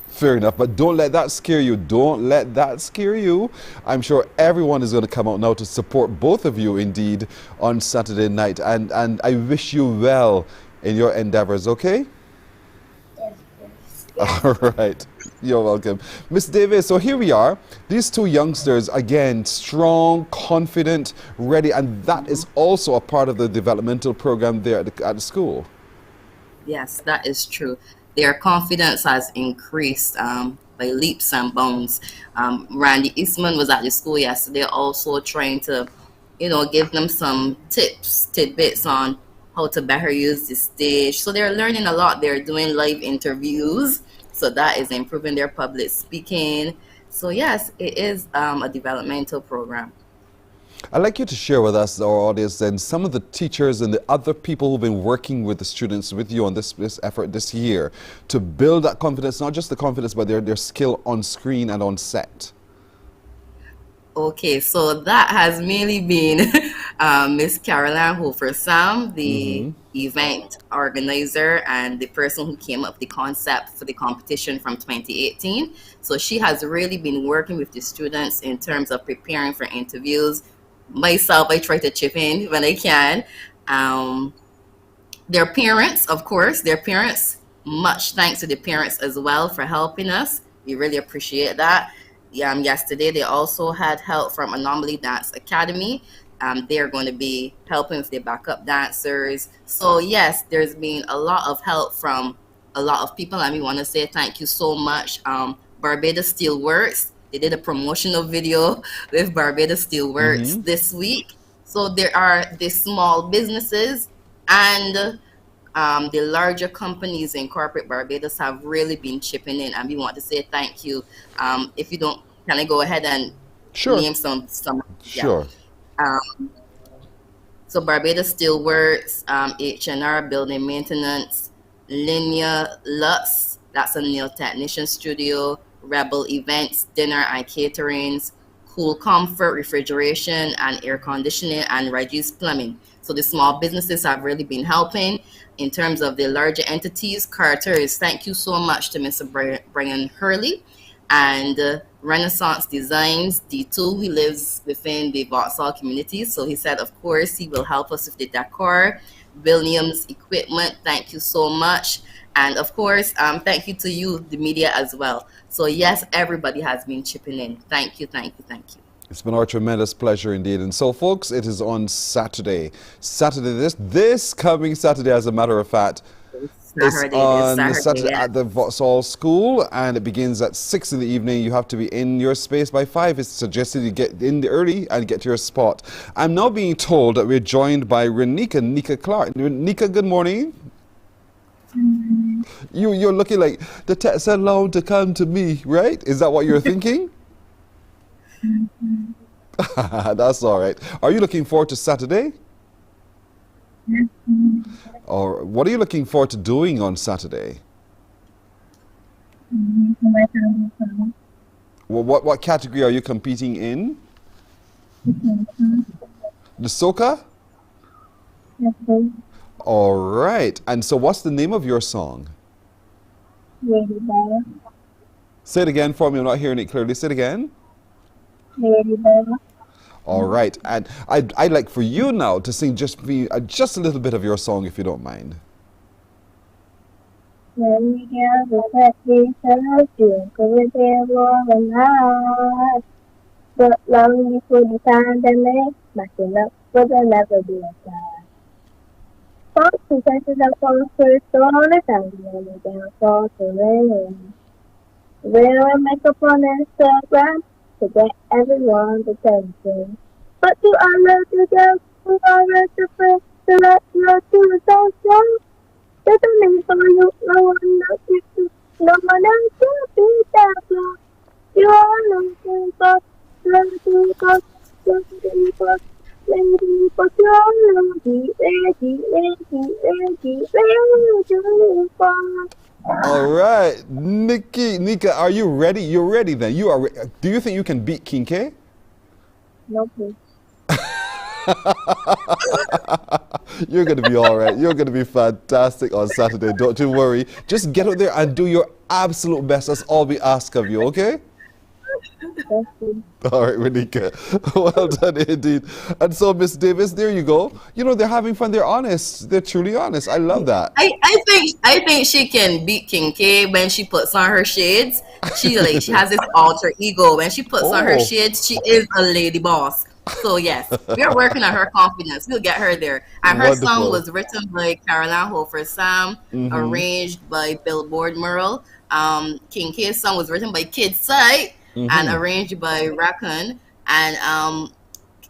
Fair enough, but don't let that scare you. Don't let that scare you. I'm sure everyone is going to come out now to support both of you indeed on Saturday night. And I wish you well in your endeavors, okay? All right. You're welcome. Miss Davis, so here we are. These two youngsters, again, strong, confident, ready, and that is also a part of the developmental program there at the school. Yes, that is true. Their confidence has increased by leaps and bounds. Randy Eastman was at the school yesterday also trying to, give them some tidbits on how to better use the stage. So they're learning a lot. They're doing live interviews. So that is improving their public speaking. So yes, it is a developmental program. I'd like you to share with us, our audience, and some of the teachers and the other people who've been working with the students with you on this effort this year to build that confidence, not just the confidence, but their skill on screen and on set. Okay, so that has mainly been Miss Caroline Hofer-Sam, the event organizer and the person who came up with the concept for the competition from 2018. So she has really been working with the students in terms of preparing for interviews. Myself, I try to chip in when I can. Their parents, of course, much thanks to the parents as well for helping us. We really appreciate that. Yesterday, they also had help from Anomaly Dance Academy. They're going to be helping with the backup dancers. So yes, there's been a lot of help from a lot of people, and we want to say thank you so much. Barbados Steelworks, they did a promotional video with Barbados Steelworks this week. So there are the small businesses and the larger companies in corporate Barbados have really been chipping in, and we want to say thank you. If you don't, can I go ahead and name some? Sure. Yeah. So Barbados Steelworks, H&R Building Maintenance, Linear Lux, that's a nail technician studio, Rebel Events, Dinner and Caterings, Cool Comfort, Refrigeration and Air Conditioning, and Reggie's Plumbing. So the small businesses have really been helping. In terms of the larger entities, Carter's, thank you so much to Mr. Brian Hurley, and Renaissance Designs, D2, he lives within the Vauxhall community. So he said, of course, he will help us with the decor. Williams Equipment, thank you so much. And of course, thank you to you, the media, as well. So yes, everybody has been chipping in. Thank you, thank you, thank you. It's been our tremendous pleasure indeed. And so, folks, it is on Saturday. This coming Saturday, as a matter of fact. It's on Saturday at the Vauxhall School, and it begins at 6 in the evening. You have to be in your space by 5. It's suggested you get in early and get to your spot. I'm now being told that we're joined by Nika Clark. Nika, good morning. You're looking like the text said long to come to me, right? Is that what you're thinking? That's all right. Are you looking forward to Saturday? Or what are you looking forward to doing on Saturday? Well, what category are you competing in? The soca? Yes, sir. All right. And so what's the name of your song? Lady Bella. Say it again for me. I'm not hearing it clearly. Say it again. Lady Bella. All right. And I'd like for you now to sing just a little bit of your song, if you don't mind. Let me get the happy self, you could be more than that. But long before the pandemic, backing up would never be a plan. False pretenses and false first all the time, and again false rain. Wear makeup on Instagram to get everyone's attention. But you are little girls who are recipients to let your two attention. Doesn't mean for you, no one else you, no one else will be that long. You are looking for, looking for, looking for, lady, but you're ready, ready, ready, ready, ready for. All right, Nika, are you ready? You're ready then. You are. Do you think you can beat King K? No, please. You're going to be all right. You're going to be fantastic on Saturday. Don't you worry. Just get out there and do your absolute best. That's all we ask of you, okay? All right, Renika. Well done indeed. And so, Miss Davis, there you go. You know, they're having fun. They're honest. They're truly honest. I love that. I think she can beat King K when she puts on her shades. She has this alter ego. When she puts on her shades, she is a lady boss. So yes, we are working on her confidence. We'll get her there. And her song was written by Caroline Hofer Sam, arranged by Billboard Merle. King K's song was written by Kid Sight and arranged by Raccoon. And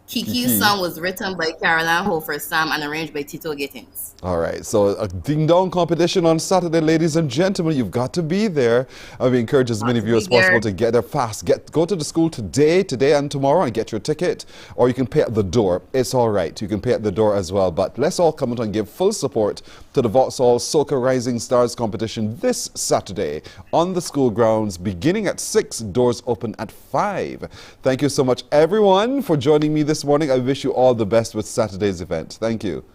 Kiki's song was written by Caroline Hofer Sam and arranged by Tito Gittins. All right, so a ding-dong competition on Saturday, ladies and gentlemen. You've got to be there. We encourage as many of you as possible to get there fast. Go to the school today and tomorrow and get your ticket, or you can pay at the door. It's all right. You can pay at the door as well. But let's all come out and give full support to the Vauxhall Soca Rising Stars competition this Saturday on the school grounds, beginning at 6, doors open at 5. Thank you so much, everyone, for joining me this morning. I wish you all the best with Saturday's event. Thank you.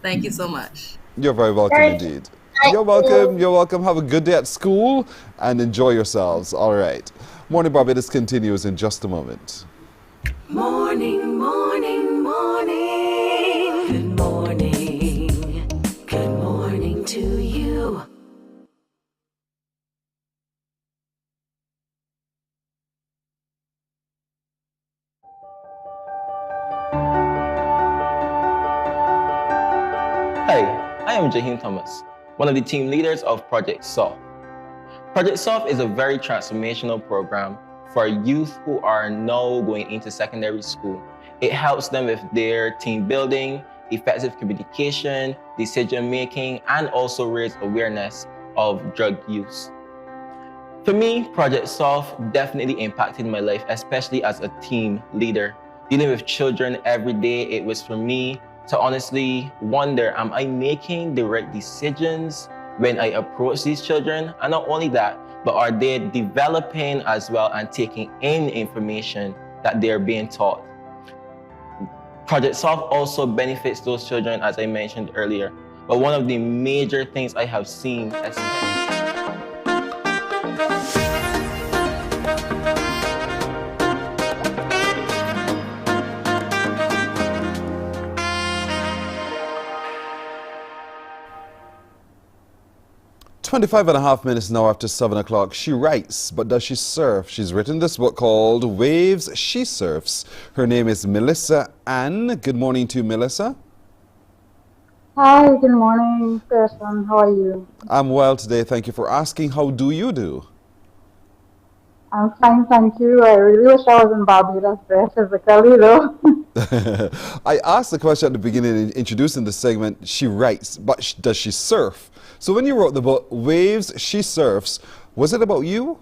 Thank you so much. You're very welcome indeed. You're welcome. You're welcome. Have a good day at school and enjoy yourselves. All right. Morning Barbados continues in just a moment. Morning, morning, morning. Good morning. Good morning to you. Hi, I am Jaheem Thomas, one of the team leaders of Project SOFT. Project SOFT is a very transformational program for youth who are now going into secondary school. It helps them with their team building, effective communication, decision making, and also raise awareness of drug use. For me, Project SOFT definitely impacted my life, especially as a team leader. Dealing with children every day, it was for me to honestly wonder, am I making the right decisions when I approach these children? And not only that, but are they developing as well and taking in information that they're being taught? Project SOFT also benefits those children, as I mentioned earlier. But one of the major things I have seen, 25 minutes now after 7 o'clock. She writes, but does she surf? She's written this book called Waves She Surfs. Her name is Melissa Ann. Good morning to you, Melissa. Hi, good morning, Pearson. How are you? I'm well today. Thank you for asking. How do you do? I'm fine, thank you. I really wish I was in Barbados there physically, though. I asked the question at the beginning, in introducing the segment, she writes, but does she surf? So when you wrote the book, Waves She Surfs, was it about you?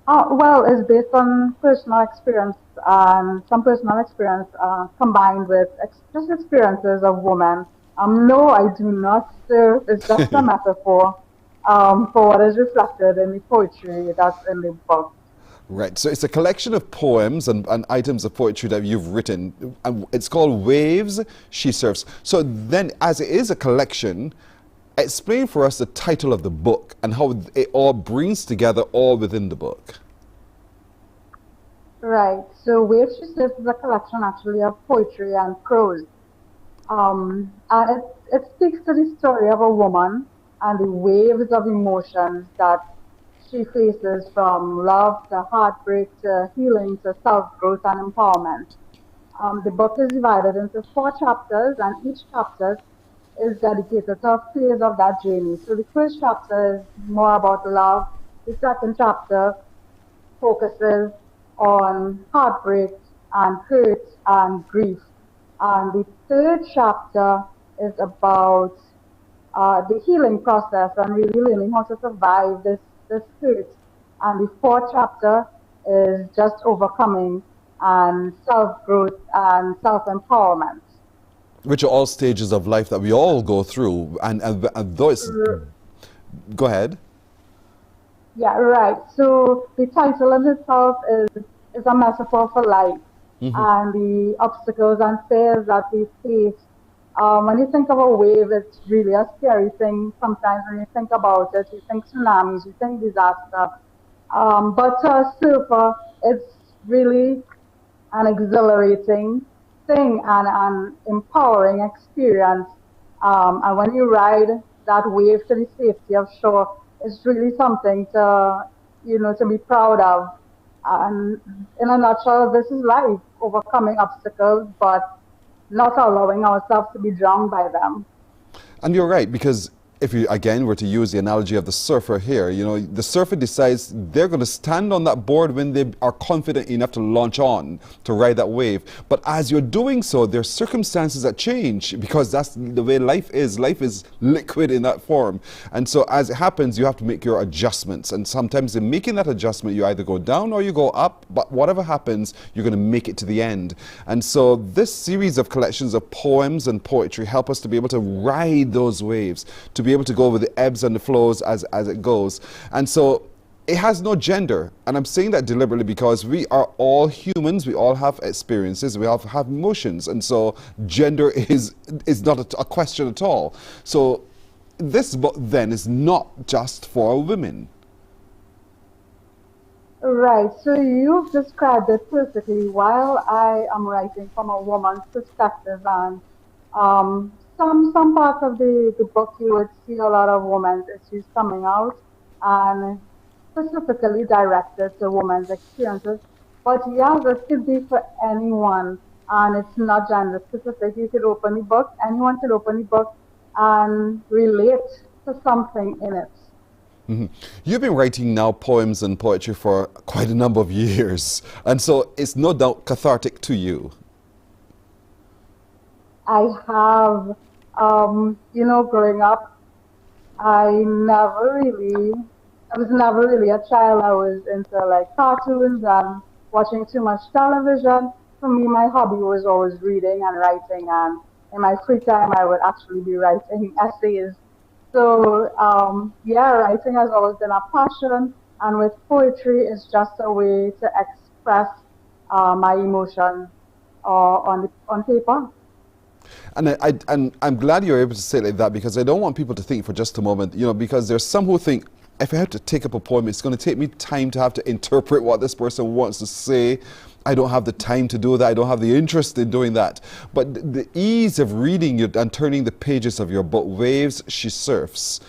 Well, it's based on personal experience, some personal experience combined with just experiences of women. No, I do not surf. It's just a metaphor for what is reflected in the poetry that's in the book. Right, so it's a collection of poems and items of poetry that you've written. It's called Waves She Surfs. So then, as it is a collection, explain for us the title of the book and how it all brings together all within the book. Right, so Waves She Surfs is a collection actually of poetry and prose. And it speaks to the story of a woman and the waves of emotions that she faces from love to heartbreak to healing to self-growth and empowerment. The book is divided into 4 chapters, and each chapter is dedicated to a phase of that journey. So the first chapter is more about love. The second chapter focuses on heartbreak and hurt and grief. And the third chapter is about the healing process and really learning how to survive this hurt. And the fourth chapter is just overcoming and self-growth and self-empowerment. Which are all stages of life that we all go through. And those... Go ahead. Yeah, right. So the title in itself is a metaphor for life and the obstacles and fears that we face. When you think of a wave, it's really a scary thing. Sometimes when you think about it, you think tsunamis, you think disaster. But to a surfer, it's really an exhilarating thing and an empowering experience. And when you ride that wave to the safety of shore, it's really something to, to be proud of. And in a nutshell, this is life, overcoming obstacles, but not allowing ourselves to be drowned by them. And you're right, because if you, again, were to use the analogy of the surfer here, the surfer decides they're going to stand on that board when they are confident enough to launch on, to ride that wave. But as you're doing so, there are circumstances that change, because that's the way life is. Life is liquid in that form. And so as it happens, you have to make your adjustments. And sometimes in making that adjustment, you either go down or you go up, but whatever happens, you're going to make it to the end. And so this series of collections of poems and poetry help us to be able to ride those waves, to be able to go with the ebbs and the flows as it goes. And so it has no gender. And I'm saying that deliberately because we are all humans. We all have experiences. We all have emotions. And so gender is not a question at all. So this book then is not just for women. Right. So you've described it perfectly. While I am writing from a woman's perspective, and some parts of the book you would see a lot of women's issues coming out, and specifically directed to women's experiences. But yeah, this could be for anyone, and it's not gender specific. You could open the book, anyone could open the book and relate to something in it. You've been writing now poems and poetry for quite a number of years, and so it's no doubt cathartic to you. I have, growing up, I was never really a child. I was into like cartoons and watching too much television. For me, my hobby was always reading and writing, and in my free time, I would actually be writing essays. So, writing has always been a passion, and with poetry, it's just a way to express my emotions on paper. And I'm glad you're able to say it like that, because I don't want people to think for just a moment, because there's some who think, if I have to take up a poem, it's going to take me time to have to interpret what this person wants to say. I don't have the time to do that. I don't have the interest in doing that. But the ease of reading it and turning the pages of your book, Waves She Surfs,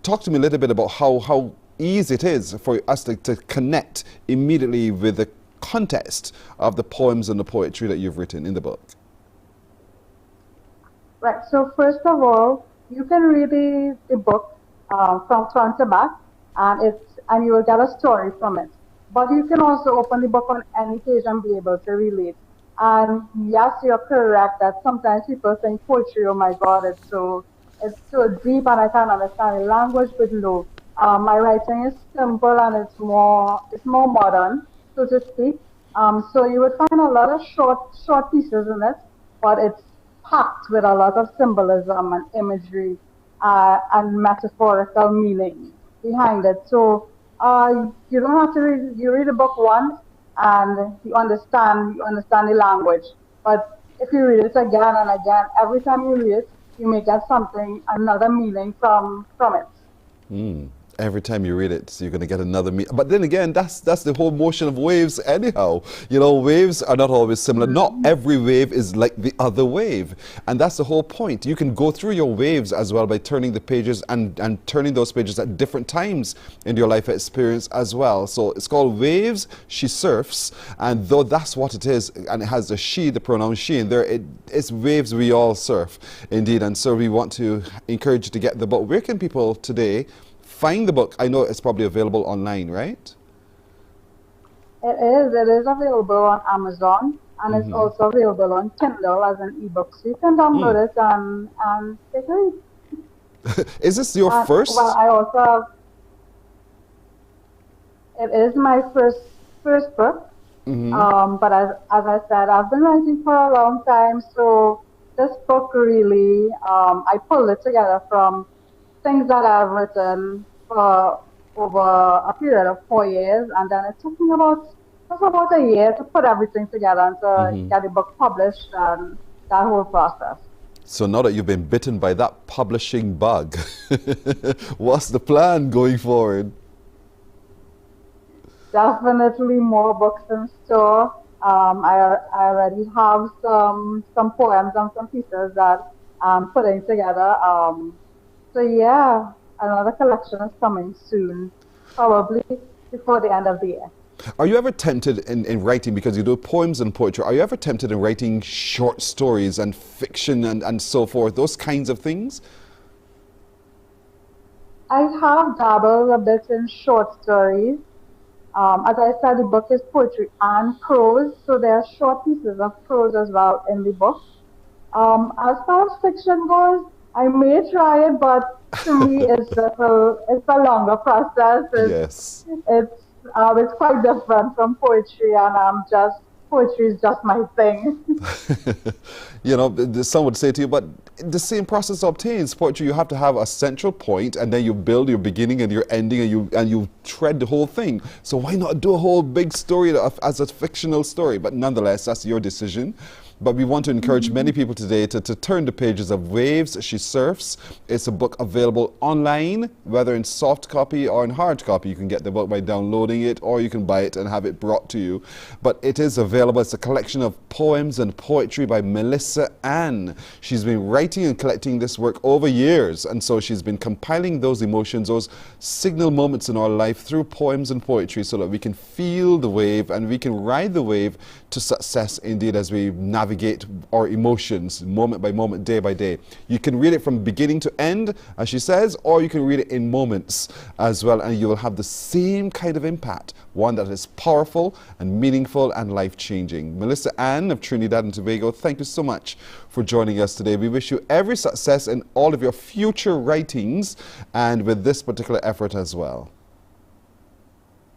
talk to me a little bit about how easy it is for us to connect immediately with the context of the poems and the poetry that you've written in the book. Right, so first of all, you can read the book from front to back, and you will get a story from it. But you can also open the book on any page and be able to relate. And yes, you're correct that sometimes people think poetry, oh my God, it's so deep and I can't understand the language, but no. My writing is simple and it's more modern, so to speak. So you would find a lot of short pieces in it, but it's packed with a lot of symbolism and imagery and metaphorical meaning behind it. So you don't have to read the book once and you understand the language. But if you read it again and again, every time you read it, you may get another meaning from it. Every time you read it, you're going to get another But then again, that's the whole motion of waves anyhow. You know, waves are not always similar. Not every wave is like the other wave. And that's the whole point. You can go through your waves as well by turning the pages and turning those pages at different times in your life experience as well. So it's called Waves, She Surfs. And though that's what it is, and it has the she, the pronoun she in there, it's waves we all surf, indeed. And so we want to encourage you to get the book. Where can people today find the book? I know it's probably available online, right? It is available on Amazon, and it's also available on Kindle as an ebook. So you can download it and take a read. Is this your first? Well, I also have, it is my first book. But as I said, I've been writing for a long time, so this book really, I pulled it together from things that I've written for over a period of 4 years, and then it took me just about a year to put everything together and to get the book published and that whole process. So now that you've been bitten by that publishing bug, what's the plan going forward? Definitely more books in store. I already have some poems and some pieces that I'm putting together. So yeah, another collection is coming soon, probably before the end of the year. Are you ever tempted in writing, because you do poems and poetry, are you ever tempted in writing short stories and fiction and so forth, those kinds of things? I have dabbled a bit in short stories. As I said, the book is poetry and prose, so there are short pieces of prose as well in the book. As far as fiction goes, I may try it, but to me, it's a longer process. It's quite different from poetry, and poetry is just my thing. You know, some would say to you, but the same process obtains poetry. You have to have a central point, and then you build your beginning and your ending, and you tread the whole thing. So why not do a whole big story as a fictional story? But nonetheless, that's your decision. But we want to encourage many people today to turn the pages of Waves, She Surfs. It's a book available online, whether in soft copy or in hard copy. You can get the book by downloading it, or you can buy it and have it brought to you. But it is available. It's a collection of poems and poetry by Melissa Ann. She's been writing and collecting this work over years, and so she's been compiling those emotions, those signal moments in our life through poems and poetry, so that we can feel the wave and we can ride the wave to success, indeed, as we navigate our emotions moment by moment, day by day. You can read it from beginning to end, as she says, or you can read it in moments as well, and you will have the same kind of impact, one that is powerful and meaningful and life-changing. Melissa Ann of Trinidad and Tobago, thank you so much for joining us today. We wish you every success in all of your future writings and with this particular effort as well.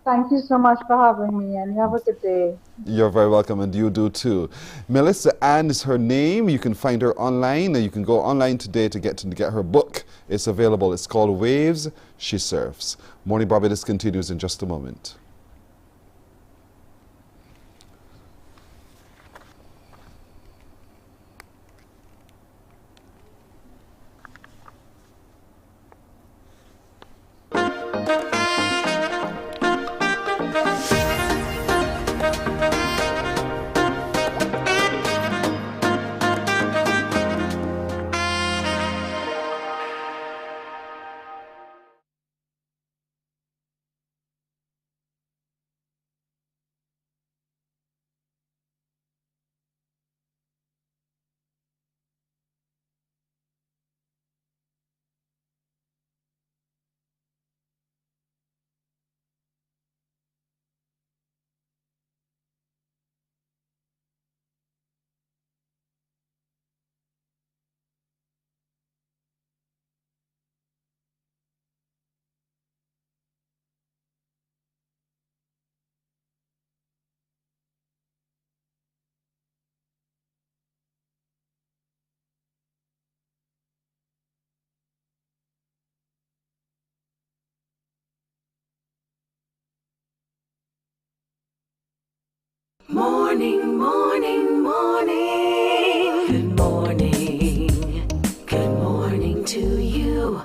Thank you so much for having me, and you have a good day. You're very welcome, and you do too. Melissa Ann is her name. You can find her online, and you can go online today to get her book. It's available. It's called Waves, She Surfs. Morning Barbados continues in just a moment. Morning, morning, morning. Good morning. Good morning to you.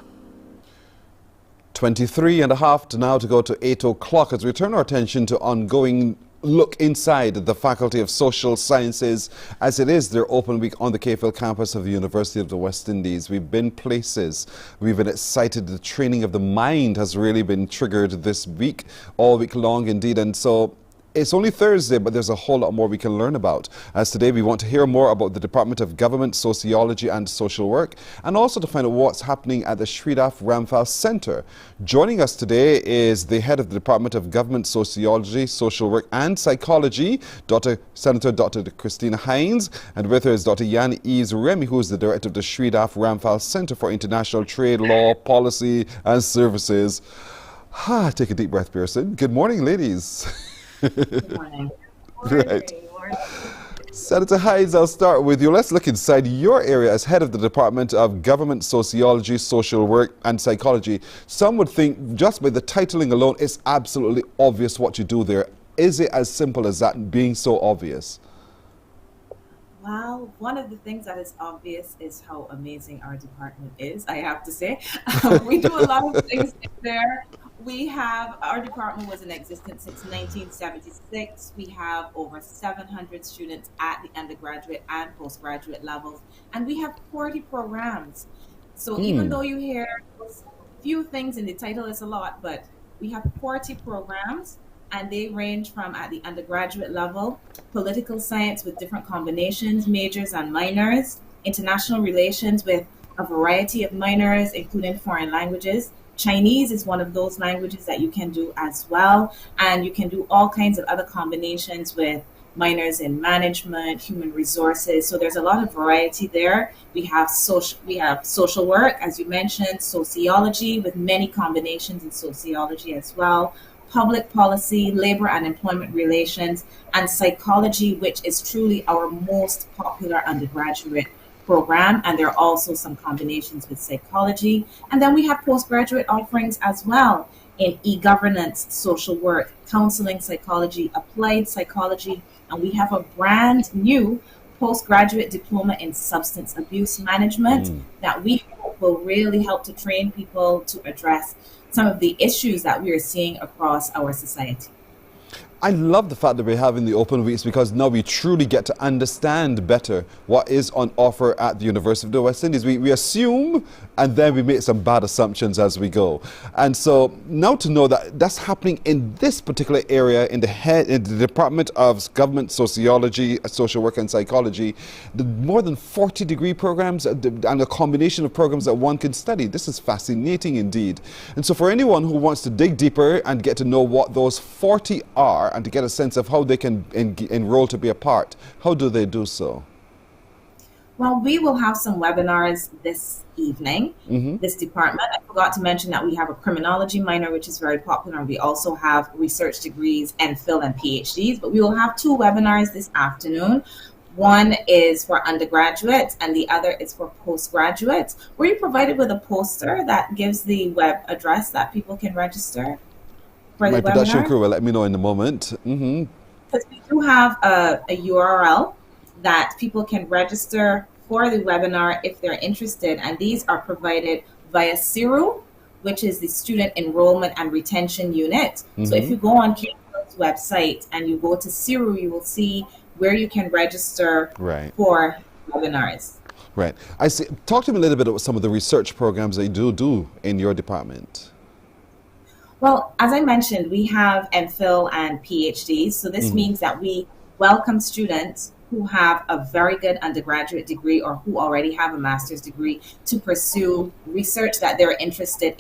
23 and a half to now to go to 8 o'clock as we turn our attention to ongoing look inside the Faculty of Social Sciences as it is their open week on the KFL campus of the University of the West Indies. We've been places, we've been excited. The training of the mind has really been triggered this week, all week long indeed, and so it's only Thursday, but there's a whole lot more we can learn about. As today we want to hear more about the Department of Government, Sociology and Social Work, and also to find out what's happening at the Sridhar Ramphal Center. Joining us today is the head of the Department of Government, Sociology, Social Work and Psychology, Senator Dr. Christina Hines, and with her is Dr. Yan Eves Remy, who is the director of the Sridhar Ramphal Center for International Trade, Law, Policy and Services. Take a deep breath, Pearson. Good morning, ladies. Good morning. Right. Senator Hines, I'll start with you. Let's look inside your area as head of the Department of Government, Sociology, Social Work and Psychology. Some would think just by the titling alone, it's absolutely obvious what you do there. Is it as simple as that, being so obvious? Well, one of the things that is obvious is how amazing our department is, I have to say. We do a lot of things there. Our department was in existence since 1976. We have over 700 students at the undergraduate and postgraduate levels, and we have 40 programs. So even though you hear a few things in the title, it's a lot, but we have 40 programs, and they range from at the undergraduate level, political science with different combinations, majors and minors, international relations with a variety of minors, including foreign languages. Chinese is one of those languages that you can do as well. And you can do all kinds of other combinations with minors in management, human resources. So there's a lot of variety there. We have social work, as you mentioned, sociology with many combinations in sociology as well, public policy, labor and employment relations, and psychology, which is truly our most popular undergraduate program, and there are also some combinations with psychology. And then we have postgraduate offerings as well in e-governance, social work, counseling psychology, applied psychology, and we have a brand new postgraduate diploma in substance abuse management that we hope will really help to train people to address some of the issues that we are seeing across our society. I love the fact that we're having the open weeks because now we truly get to understand better what is on offer at the University of the West Indies. We assume and then we make some bad assumptions as we go. And so now to know that that's happening in this particular area in the Department of Government, Sociology, Social Work and Psychology, the more than 40 degree programs and a combination of programs that one can study. This is fascinating indeed. And so for anyone who wants to dig deeper and get to know what those 40 are, and to get a sense of how they can enroll to be a part, how do they do so? Well, we will have some webinars this evening, this department. I forgot to mention that we have a criminology minor, which is very popular. We also have research degrees, MPhil and PhDs, but we will have two webinars this afternoon. One is for undergraduates and the other is for postgraduates. Were you provided with a poster that gives the web address that people can register? My production crew will let me know in a moment. Because we do have a URL that people can register for the webinar if they're interested, and these are provided via CIRU, which is the Student Enrollment and Retention Unit. So if you go on KFL's website and you go to CIRU, you will see where you can register for webinars. Right. I see. Talk to me a little bit about some of the research programs they do in your department. Well, as I mentioned, we have MPhil and PhDs. So this means that we welcome students who have a very good undergraduate degree or who already have a master's degree to pursue research that they're interested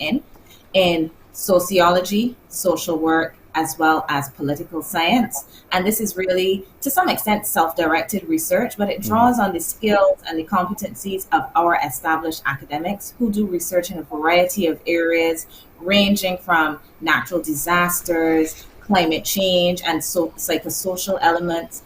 in sociology, social work, as well as political science. And this is really, to some extent, self-directed research, but it draws on the skills and the competencies of our established academics who do research in a variety of areas, ranging from natural disasters, climate change, and psychosocial elements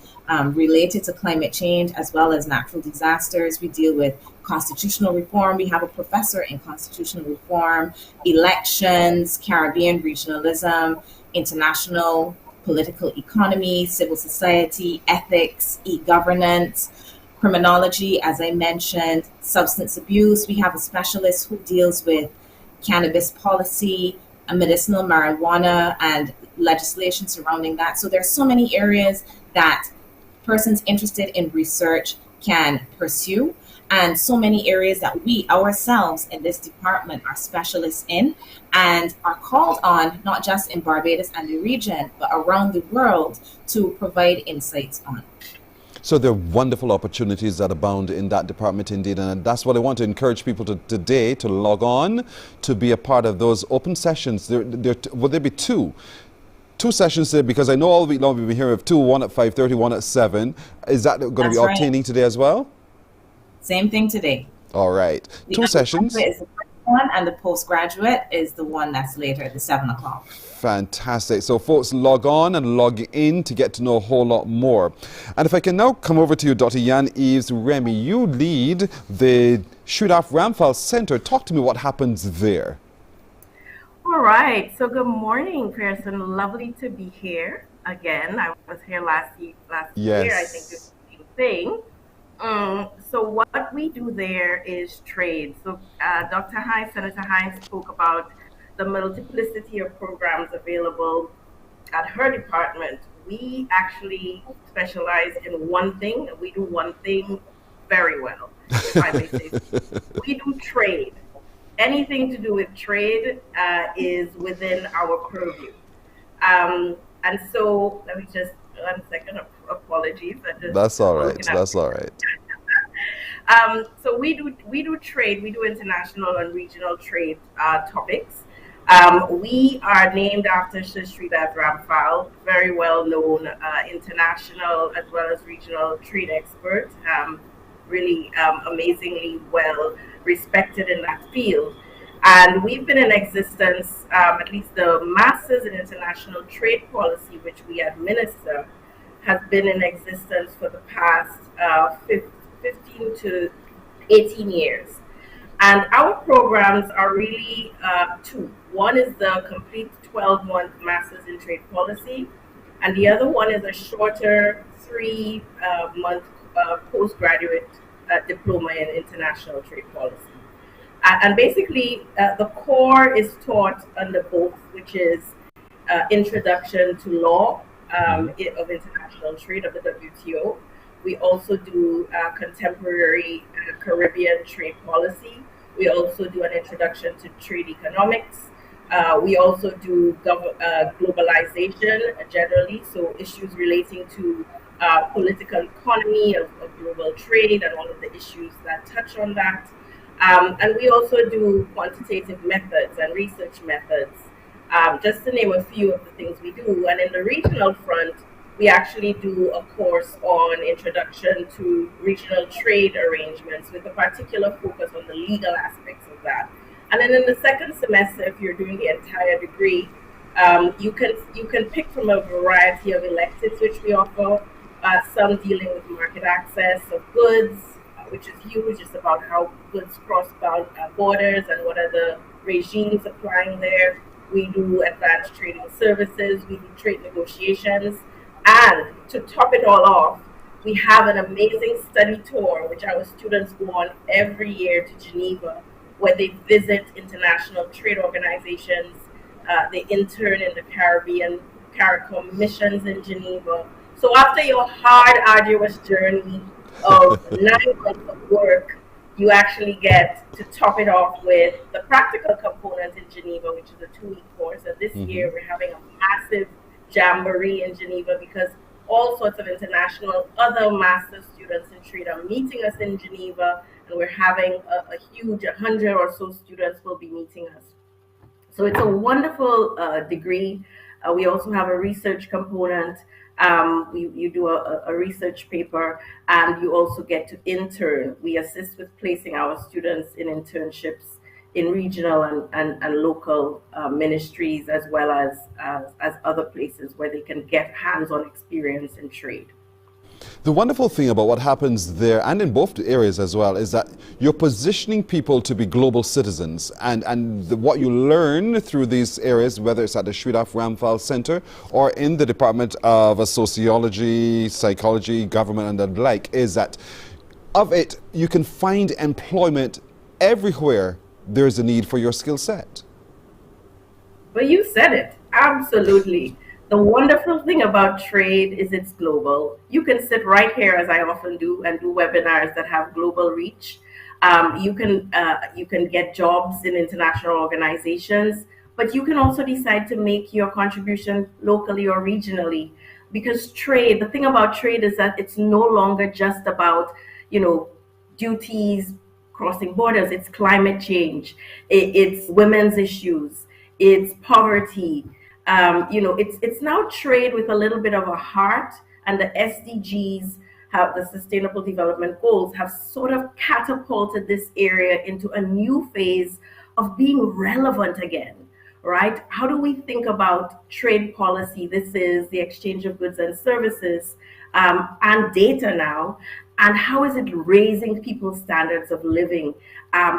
related to climate change, as well as natural disasters. We deal with constitutional reform. We have a professor in constitutional reform, elections, Caribbean regionalism, international political economy, civil society, ethics, e-governance, criminology, as I mentioned, substance abuse. We have a specialist who deals with cannabis policy, medicinal marijuana, and legislation surrounding that. So there's so many areas that persons interested in research can pursue, and so many areas that we ourselves in this department are specialists in and are called on, not just in Barbados and the region, but around the world, to provide insights on. So there are wonderful opportunities that abound in that department indeed, and that's what I want to encourage people to today to log on to be a part of those open sessions. Will there be two sessions there? Because I know all week long we've been hearing of two, one at 5:30, one at 7. Is that going to be obtaining today as well? Same thing today. All right. The Two sessions. undergraduate is the first one, and the postgraduate is the one that's later at the 7 o'clock. Fantastic. So folks, log on and log in to get to know a whole lot more. And if I can now come over to you, Dr. Jan Eves Remy, you lead the Shoot-Off Ramphal Center. Talk to me what happens there. All right. So good morning, Pearson. Lovely to be here again. I was here last year. I think it's the same thing. So what we do there is trade. So Dr. Hines, Senator Hines spoke about the multiplicity of programs available at her department. We actually specialize in one thing. We do one thing very well, if I may say so. We do trade. Anything to do with trade is within our purview. And so let me just, 1 second, apologies. That's all right. That's all right. So we do trade. We do international and regional trade topics. We are named after Shrida Ramphal, very well known international as well as regional trade expert, really amazingly well respected in that field. And we've been in existence, at least the Masters in International Trade Policy, which we administer, has been in existence for the past 15 to 18 years. And our programs are really two. One is the complete 12-month Masters in Trade Policy, and the other one is a shorter 3-month postgraduate diploma in International Trade Policy. And basically, the core is taught under both, which is Introduction to Law of International Trade of the WTO. We also do contemporary Caribbean trade policy. We also do an introduction to trade economics. We also do globalization generally, so issues relating to political economy of global trade and all of the issues that touch on that. And we also do quantitative methods and research methods, just to name a few of the things we do. And in the regional front, we actually do a course on introduction to regional trade arrangements with a particular focus on the legal aspects of that. And then in the second semester, if you're doing the entire degree, you can pick from a variety of electives which we offer, some dealing with market access of goods, which is huge. It's about how goods cross borders and what are the regimes applying there. We do advanced trading services, we do trade negotiations. And to top it all off, we have an amazing study tour, which our students go on every year to Geneva, where they visit international trade organizations. They intern in the Caribbean, CARICOM missions in Geneva. So after your hard, arduous journey of 9 months of work, you actually get to top it off with the practical component in Geneva, which is a 2-week course. And this year, we're having a massive jamboree in Geneva because all sorts of international other master's students in trade are meeting us in Geneva, and we're having a huge 100 or so students will be meeting us. So it's a wonderful degree. We also have a research component. You do a research paper, and you also get to intern. We assist with placing our students in internships in regional and local ministries, as well as other places where they can get hands-on experience in trade. The wonderful thing about what happens there, and in both areas as well, is that you're positioning people to be global citizens. And what you learn through these areas, whether it's at the Shoot-Off Ramphal Center or in the Department of Sociology, Psychology, Government, and the like, is that of it, you can find employment everywhere there's a need for your skill set. But you said it. Absolutely. The wonderful thing about trade is it's global. You can sit right here, as I often do, and do webinars that have global reach. You can get jobs in international organizations, but you can also decide to make your contribution locally or regionally. Because trade, the thing about trade is that it's no longer just about, you know, duties, crossing borders. It's climate change. It's women's issues. It's poverty. It's now trade with a little bit of a heart, and the SDGs have the Sustainable Development Goals have sort of catapulted this area into a new phase of being relevant again, right? How do we think about trade policy? This is the exchange of goods and services and data now. And how is it raising people's standards of living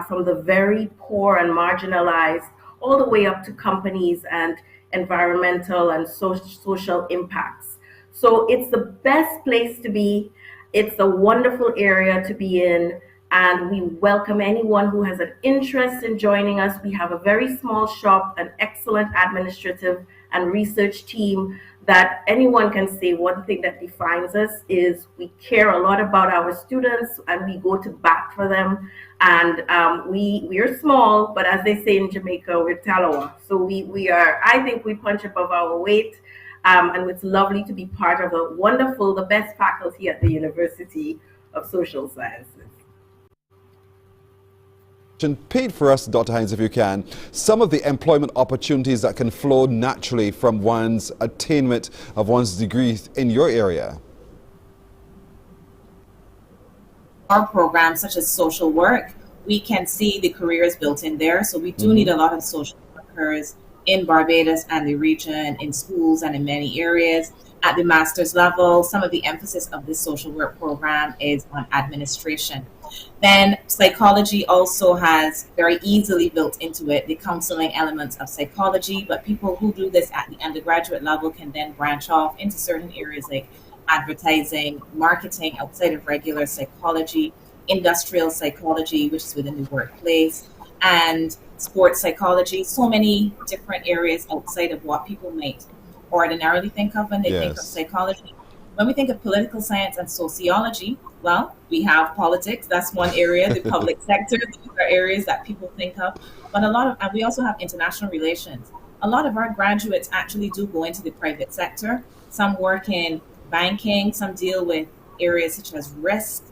from the very poor and marginalized all the way up to companies and environmental and social impacts? So it's the best place to be. It's a wonderful area to be in. And we welcome anyone who has an interest in joining us. We have a very small shop, an excellent administrative and research team that anyone can say one thing that defines us is we care a lot about our students and we go to bat for them. And we're small, but as they say in Jamaica, we're Talawa. So I think we punch above our weight. And it's lovely to be part of the best faculty at the University of Social Sciences. Paint for us, Dr. Hines, if you can, some of the employment opportunities that can flow naturally from one's attainment of one's degree in your area. Our programs such as social work, we can see the careers built in there. So we do need a lot of social workers in Barbados and the region, in schools and in many areas. At the master's level, some of the emphasis of this social work program is on administration. Then psychology also has very easily built into it the counseling elements of psychology, but people who do this at the undergraduate level can then branch off into certain areas like advertising, marketing outside of regular psychology, industrial psychology, which is within the workplace, and sports psychology, so many different areas outside of what people might ordinarily think of when they think of psychology. When we think of political science and sociology, well, we have politics. That's one area, the public sector. These are areas that people think of. But and we also have international relations. A lot of our graduates actually do go into the private sector. Some work in banking, some deal with areas such as risk.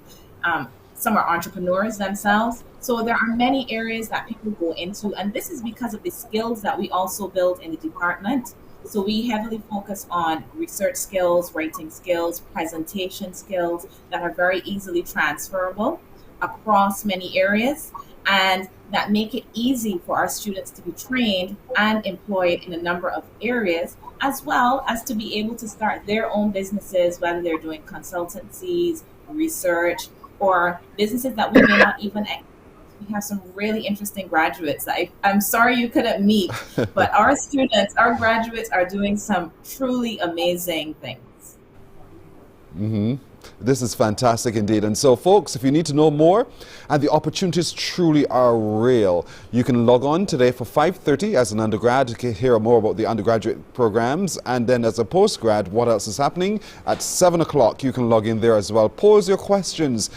Some are entrepreneurs themselves. So there are many areas that people go into. And this is because of the skills that we also build in the department. So we heavily focus on research skills, writing skills, presentation skills that are very easily transferable across many areas and that make it easy for our students to be trained and employed in a number of areas, as well as to be able to start their own businesses, whether they're doing consultancies, research, or businesses that we may not even. We have some really interesting graduates that I'm sorry you couldn't meet, but our students, our graduates are doing some truly amazing things. This is fantastic indeed. And so, folks, if you need to know more, and the opportunities truly are real, you can log on today for 5:30 as an undergrad to hear more about the undergraduate programs. And then as a postgrad, what else is happening? At 7 o'clock, you can log in there as well. Pose your questions.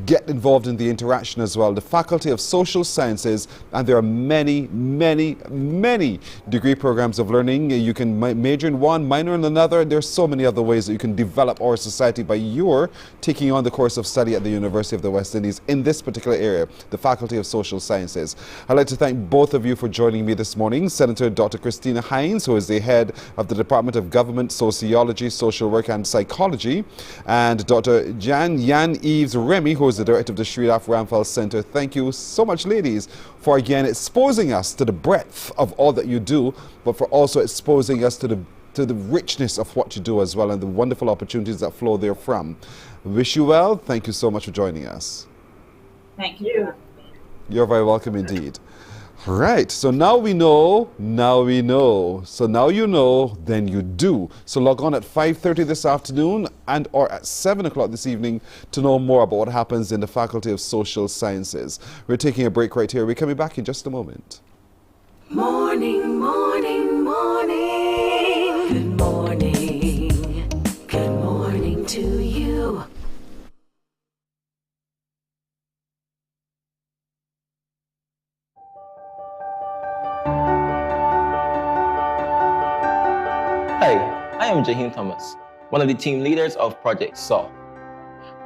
Get involved in the interaction as well. The Faculty of Social Sciences, and there are many, many, many degree programs of learning. You can major in one, minor in another. There's so many other ways that you can develop our society by your taking on the course of study at the University of the West Indies in this particular area, the Faculty of Social Sciences. I'd like to thank both of you for joining me this morning. Senator Dr. Christina Hines, who is the head of the Department of Government, Sociology, Social Work and Psychology, and Dr. Yan Eves Remy, who is the director of the Sridhar Ramphal Center. Thank you so much, ladies, for again exposing us to the breadth of all that you do, but for also exposing us to the richness of what you do as well and the wonderful opportunities that flow therefrom. Wish you well. Thank you so much for joining us. Thank you. You're very welcome indeed. All right, so now we know. So now you know, then you do. So log on at 5:30 this afternoon and or at 7 o'clock this evening to know more about what happens in the Faculty of Social Sciences. We're taking a break right here. We're coming back in just a moment. Morning, morning. am Jaheem Thomas, one of the team leaders of Project SOF.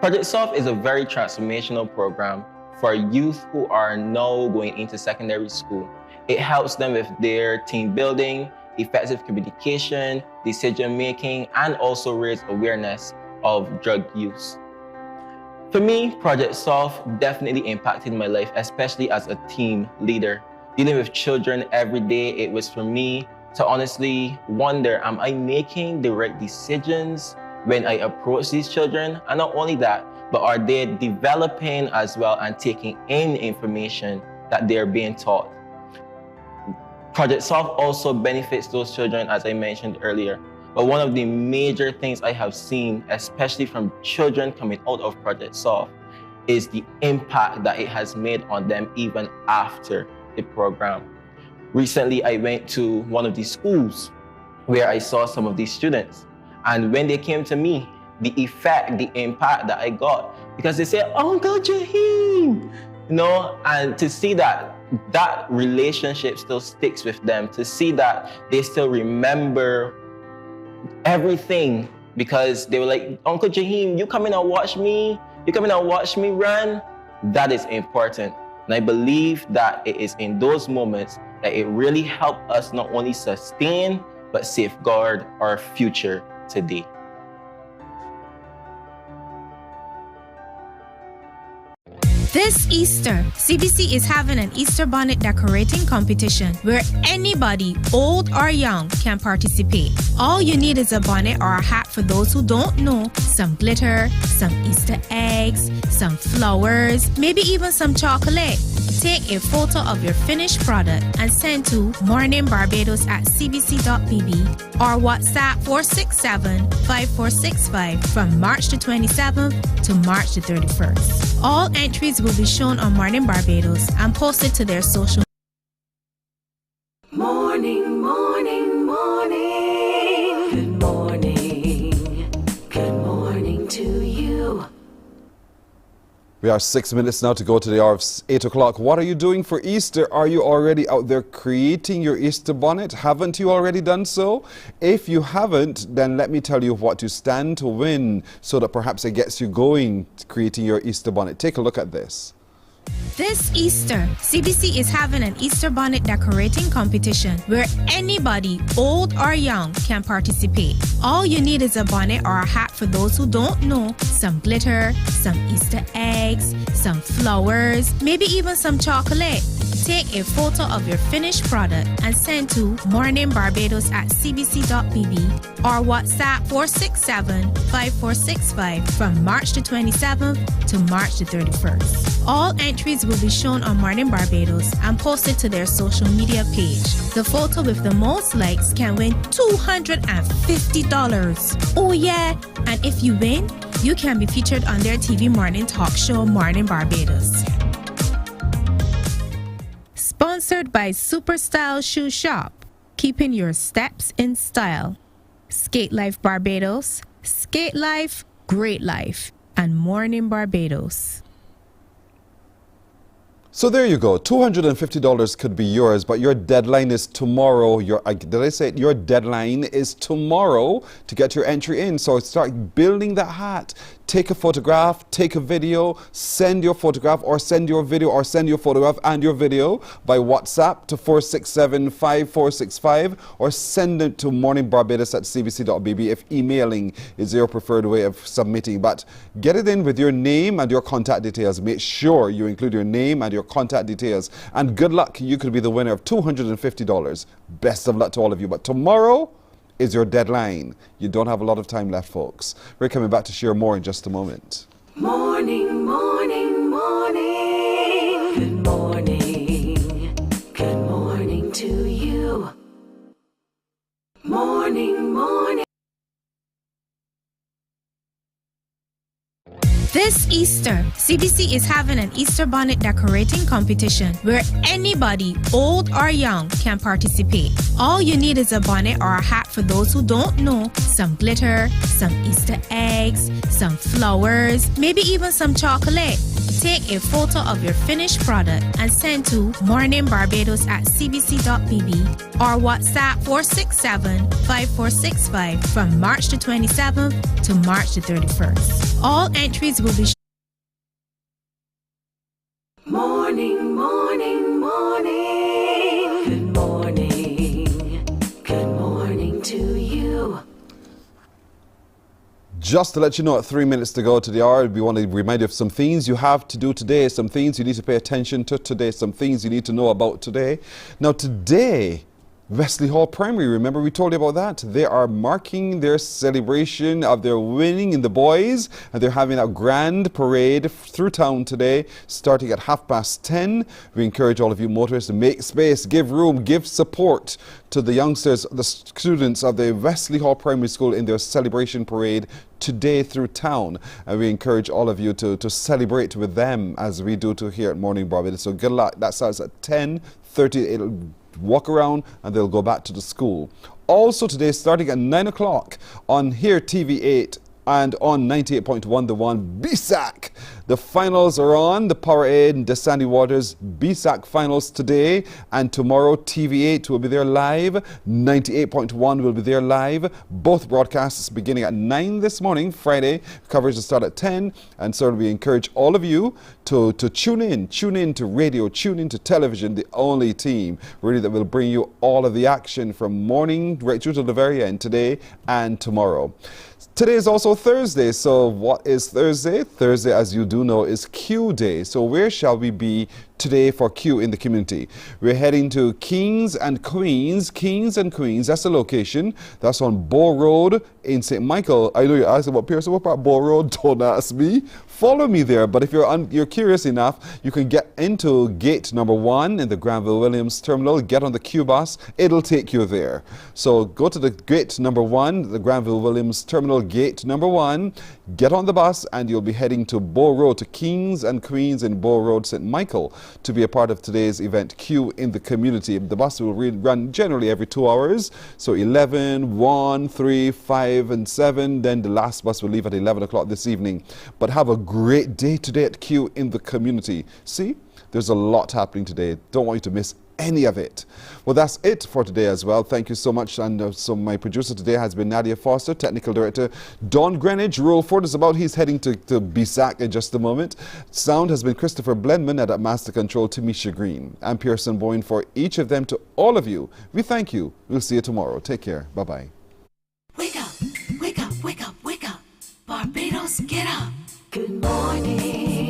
Project SOF is a very transformational program for youth who are now going into secondary school. It helps them with their team building, effective communication, decision making, and also raise awareness of drug use. For me, Project SOF definitely impacted my life, especially as a team leader. Dealing with children every day, it was for me to honestly wonder, am I making the right decisions when I approach these children? And not only that, but are they developing as well and taking in information that they're being taught? Project SOF also benefits those children, as I mentioned earlier. But one of the major things I have seen, especially from children coming out of Project SOF, is the impact that it has made on them even after the program. Recently, I went to one of these schools where I saw some of these students. And when they came to me, the effect, the impact that I got, because they said, Uncle Jaheem, and to see that relationship still sticks with them, to see that they still remember everything, because they were like, Uncle Jaheem, you come in and watch me, run. That is important. And I believe that it is in those moments that it really helped us not only sustain, but safeguard our future today. This Easter, CBC is having an Easter bonnet decorating competition where anybody, old or young, can participate. All you need is a bonnet or a hat for those who don't know, some glitter, some Easter eggs, some flowers, maybe even some chocolate. Take a photo of your finished product and send to Mornin Barbados at cbc.bb or WhatsApp 467-5465 from March the 27th to March the 31st. All entries will be shown on Mornin Barbados and posted to their social. Morning, morning, morning. Good morning. Good morning to you. We are 6 minutes now to go to the hour of 8 o'clock. What are you doing for Easter? Are you already out there creating your Easter bonnet? Haven't you already done so? If you haven't, then let me tell you what you stand to win so that perhaps it gets you going creating your Easter bonnet. Take a look at this. This Easter, CBC is having an Easter bonnet decorating competition where anybody, old or young, can participate. All you need is a bonnet or a hat for those who don't know, some glitter, some Easter eggs, some flowers, maybe even some chocolate. Take a photo of your finished product and send to Mornin Barbados at cbc.bb or WhatsApp 467-5465 from March the 27th to March the 31st. All entries will be shown on Mornin Barbados and posted to their social media page. The photo with the most likes can win $250. Oh yeah, and if you win, you can be featured on their TV morning talk show Mornin Barbados. Sponsored by Super Style Shoe Shop, keeping your steps in style. Skate Life Barbados, Skate Life, Great Life, and Mornin Barbados. So there you go. $250 could be yours, but your deadline is tomorrow. Did I say it? Your deadline is tomorrow to get your entry in. So start building that hat. Take a photograph, take a video, send your photograph or send your video or send your photograph and your video by WhatsApp to 467-5465 or send it to morninbarbados@cbc.bb if emailing is your preferred way of submitting. But get it in with your name and your contact details. Make sure you include your name and your contact details. And good luck, you could be the winner of $250. Best of luck to all of you. But tomorrow is your deadline. You don't have a lot of time left, folks. We're coming back to share more in just a moment. Morning, morning, morning. Good morning. Good morning to you. Morning, morning. This Easter, CBC is having an Easter bonnet decorating competition where anybody, old or young, can participate. All you need is a bonnet or a hat for those who don't know, some glitter, some Easter eggs, some flowers, maybe even some chocolate. Take a photo of your finished product and send to morninbarbados@cbc.pb or WhatsApp 467-5465 from March the 27th to March the 31st. All entries will be Morning, morning, morning. Good morning. Good morning to you. Just to let you know, at 3 minutes to go to the hour, we want to remind you of some things you have to do today, some things you need to pay attention to today, some things you need to know about today. Now today, Wesley Hall Primary, remember we told you about that? They are marking their celebration of their winning in the boys, and they're having a grand parade through town today, starting at 10:30. We encourage all of you motorists to make space, give room, give support to the youngsters, the students of the Wesley Hall Primary School in their celebration parade today through town. And we encourage all of you to celebrate with them as we do to here at Morning Barbados. So good luck. That starts at 10:30. It'll walk around and they'll go back to the school. Also today, starting at 9 o'clock on here TV8 and on 98.1 The One, BSAC. The finals are on. The Powerade and Desani Waters BSAC finals today and tomorrow. TV8 will be there live. 98.1 will be there live. Both broadcasts beginning at 9 this morning, Friday. Coverage will start at 10. And so we encourage all of you to tune in to radio, tune in to television, the only team really that will bring you all of the action from morning right through to the very end today and tomorrow. Today is also Thursday, so what is Thursday? Thursday, as you do know, is Q Day. So where shall we be today for Q in the community? We're heading to Kings and Queens. Kings and Queens, that's the location. That's on Bow Road in St. Michael. I know you're asking about Pearson, what about Bow Road? Don't ask me. Follow me there, but if you're curious enough, you can get into gate number 1 in the Granville Williams terminal, get on the Q bus, it'll take you there. So go to the gate number 1, the Granville Williams terminal, gate number 1, get on the bus, and you'll be heading to Bow Road, to Kings and Queens in Bow Road, St. Michael, to be a part of today's event, Q in the community. The bus will run generally every 2 hours, so 11, 1, 3, 5, and 7, then the last bus will leave at 11 o'clock this evening. But have a great day today at Q in the community. See, there's a lot happening today. Don't want you to miss any of it. Well, that's it for today as well. Thank you so much. And so my producer today has been Nadia Foster, technical director Don Greenwich. Rule 4 is about, he's heading to BSAC in just a moment. Sound has been Christopher Blenman, and at Master Control, Tamisha Green. I'm Pearson Boyne. For each of them, to all of you, we thank you. We'll see you tomorrow. Take care. Bye-bye. Wake up, wake up, wake up, wake up. Barbados, get up. Good morning.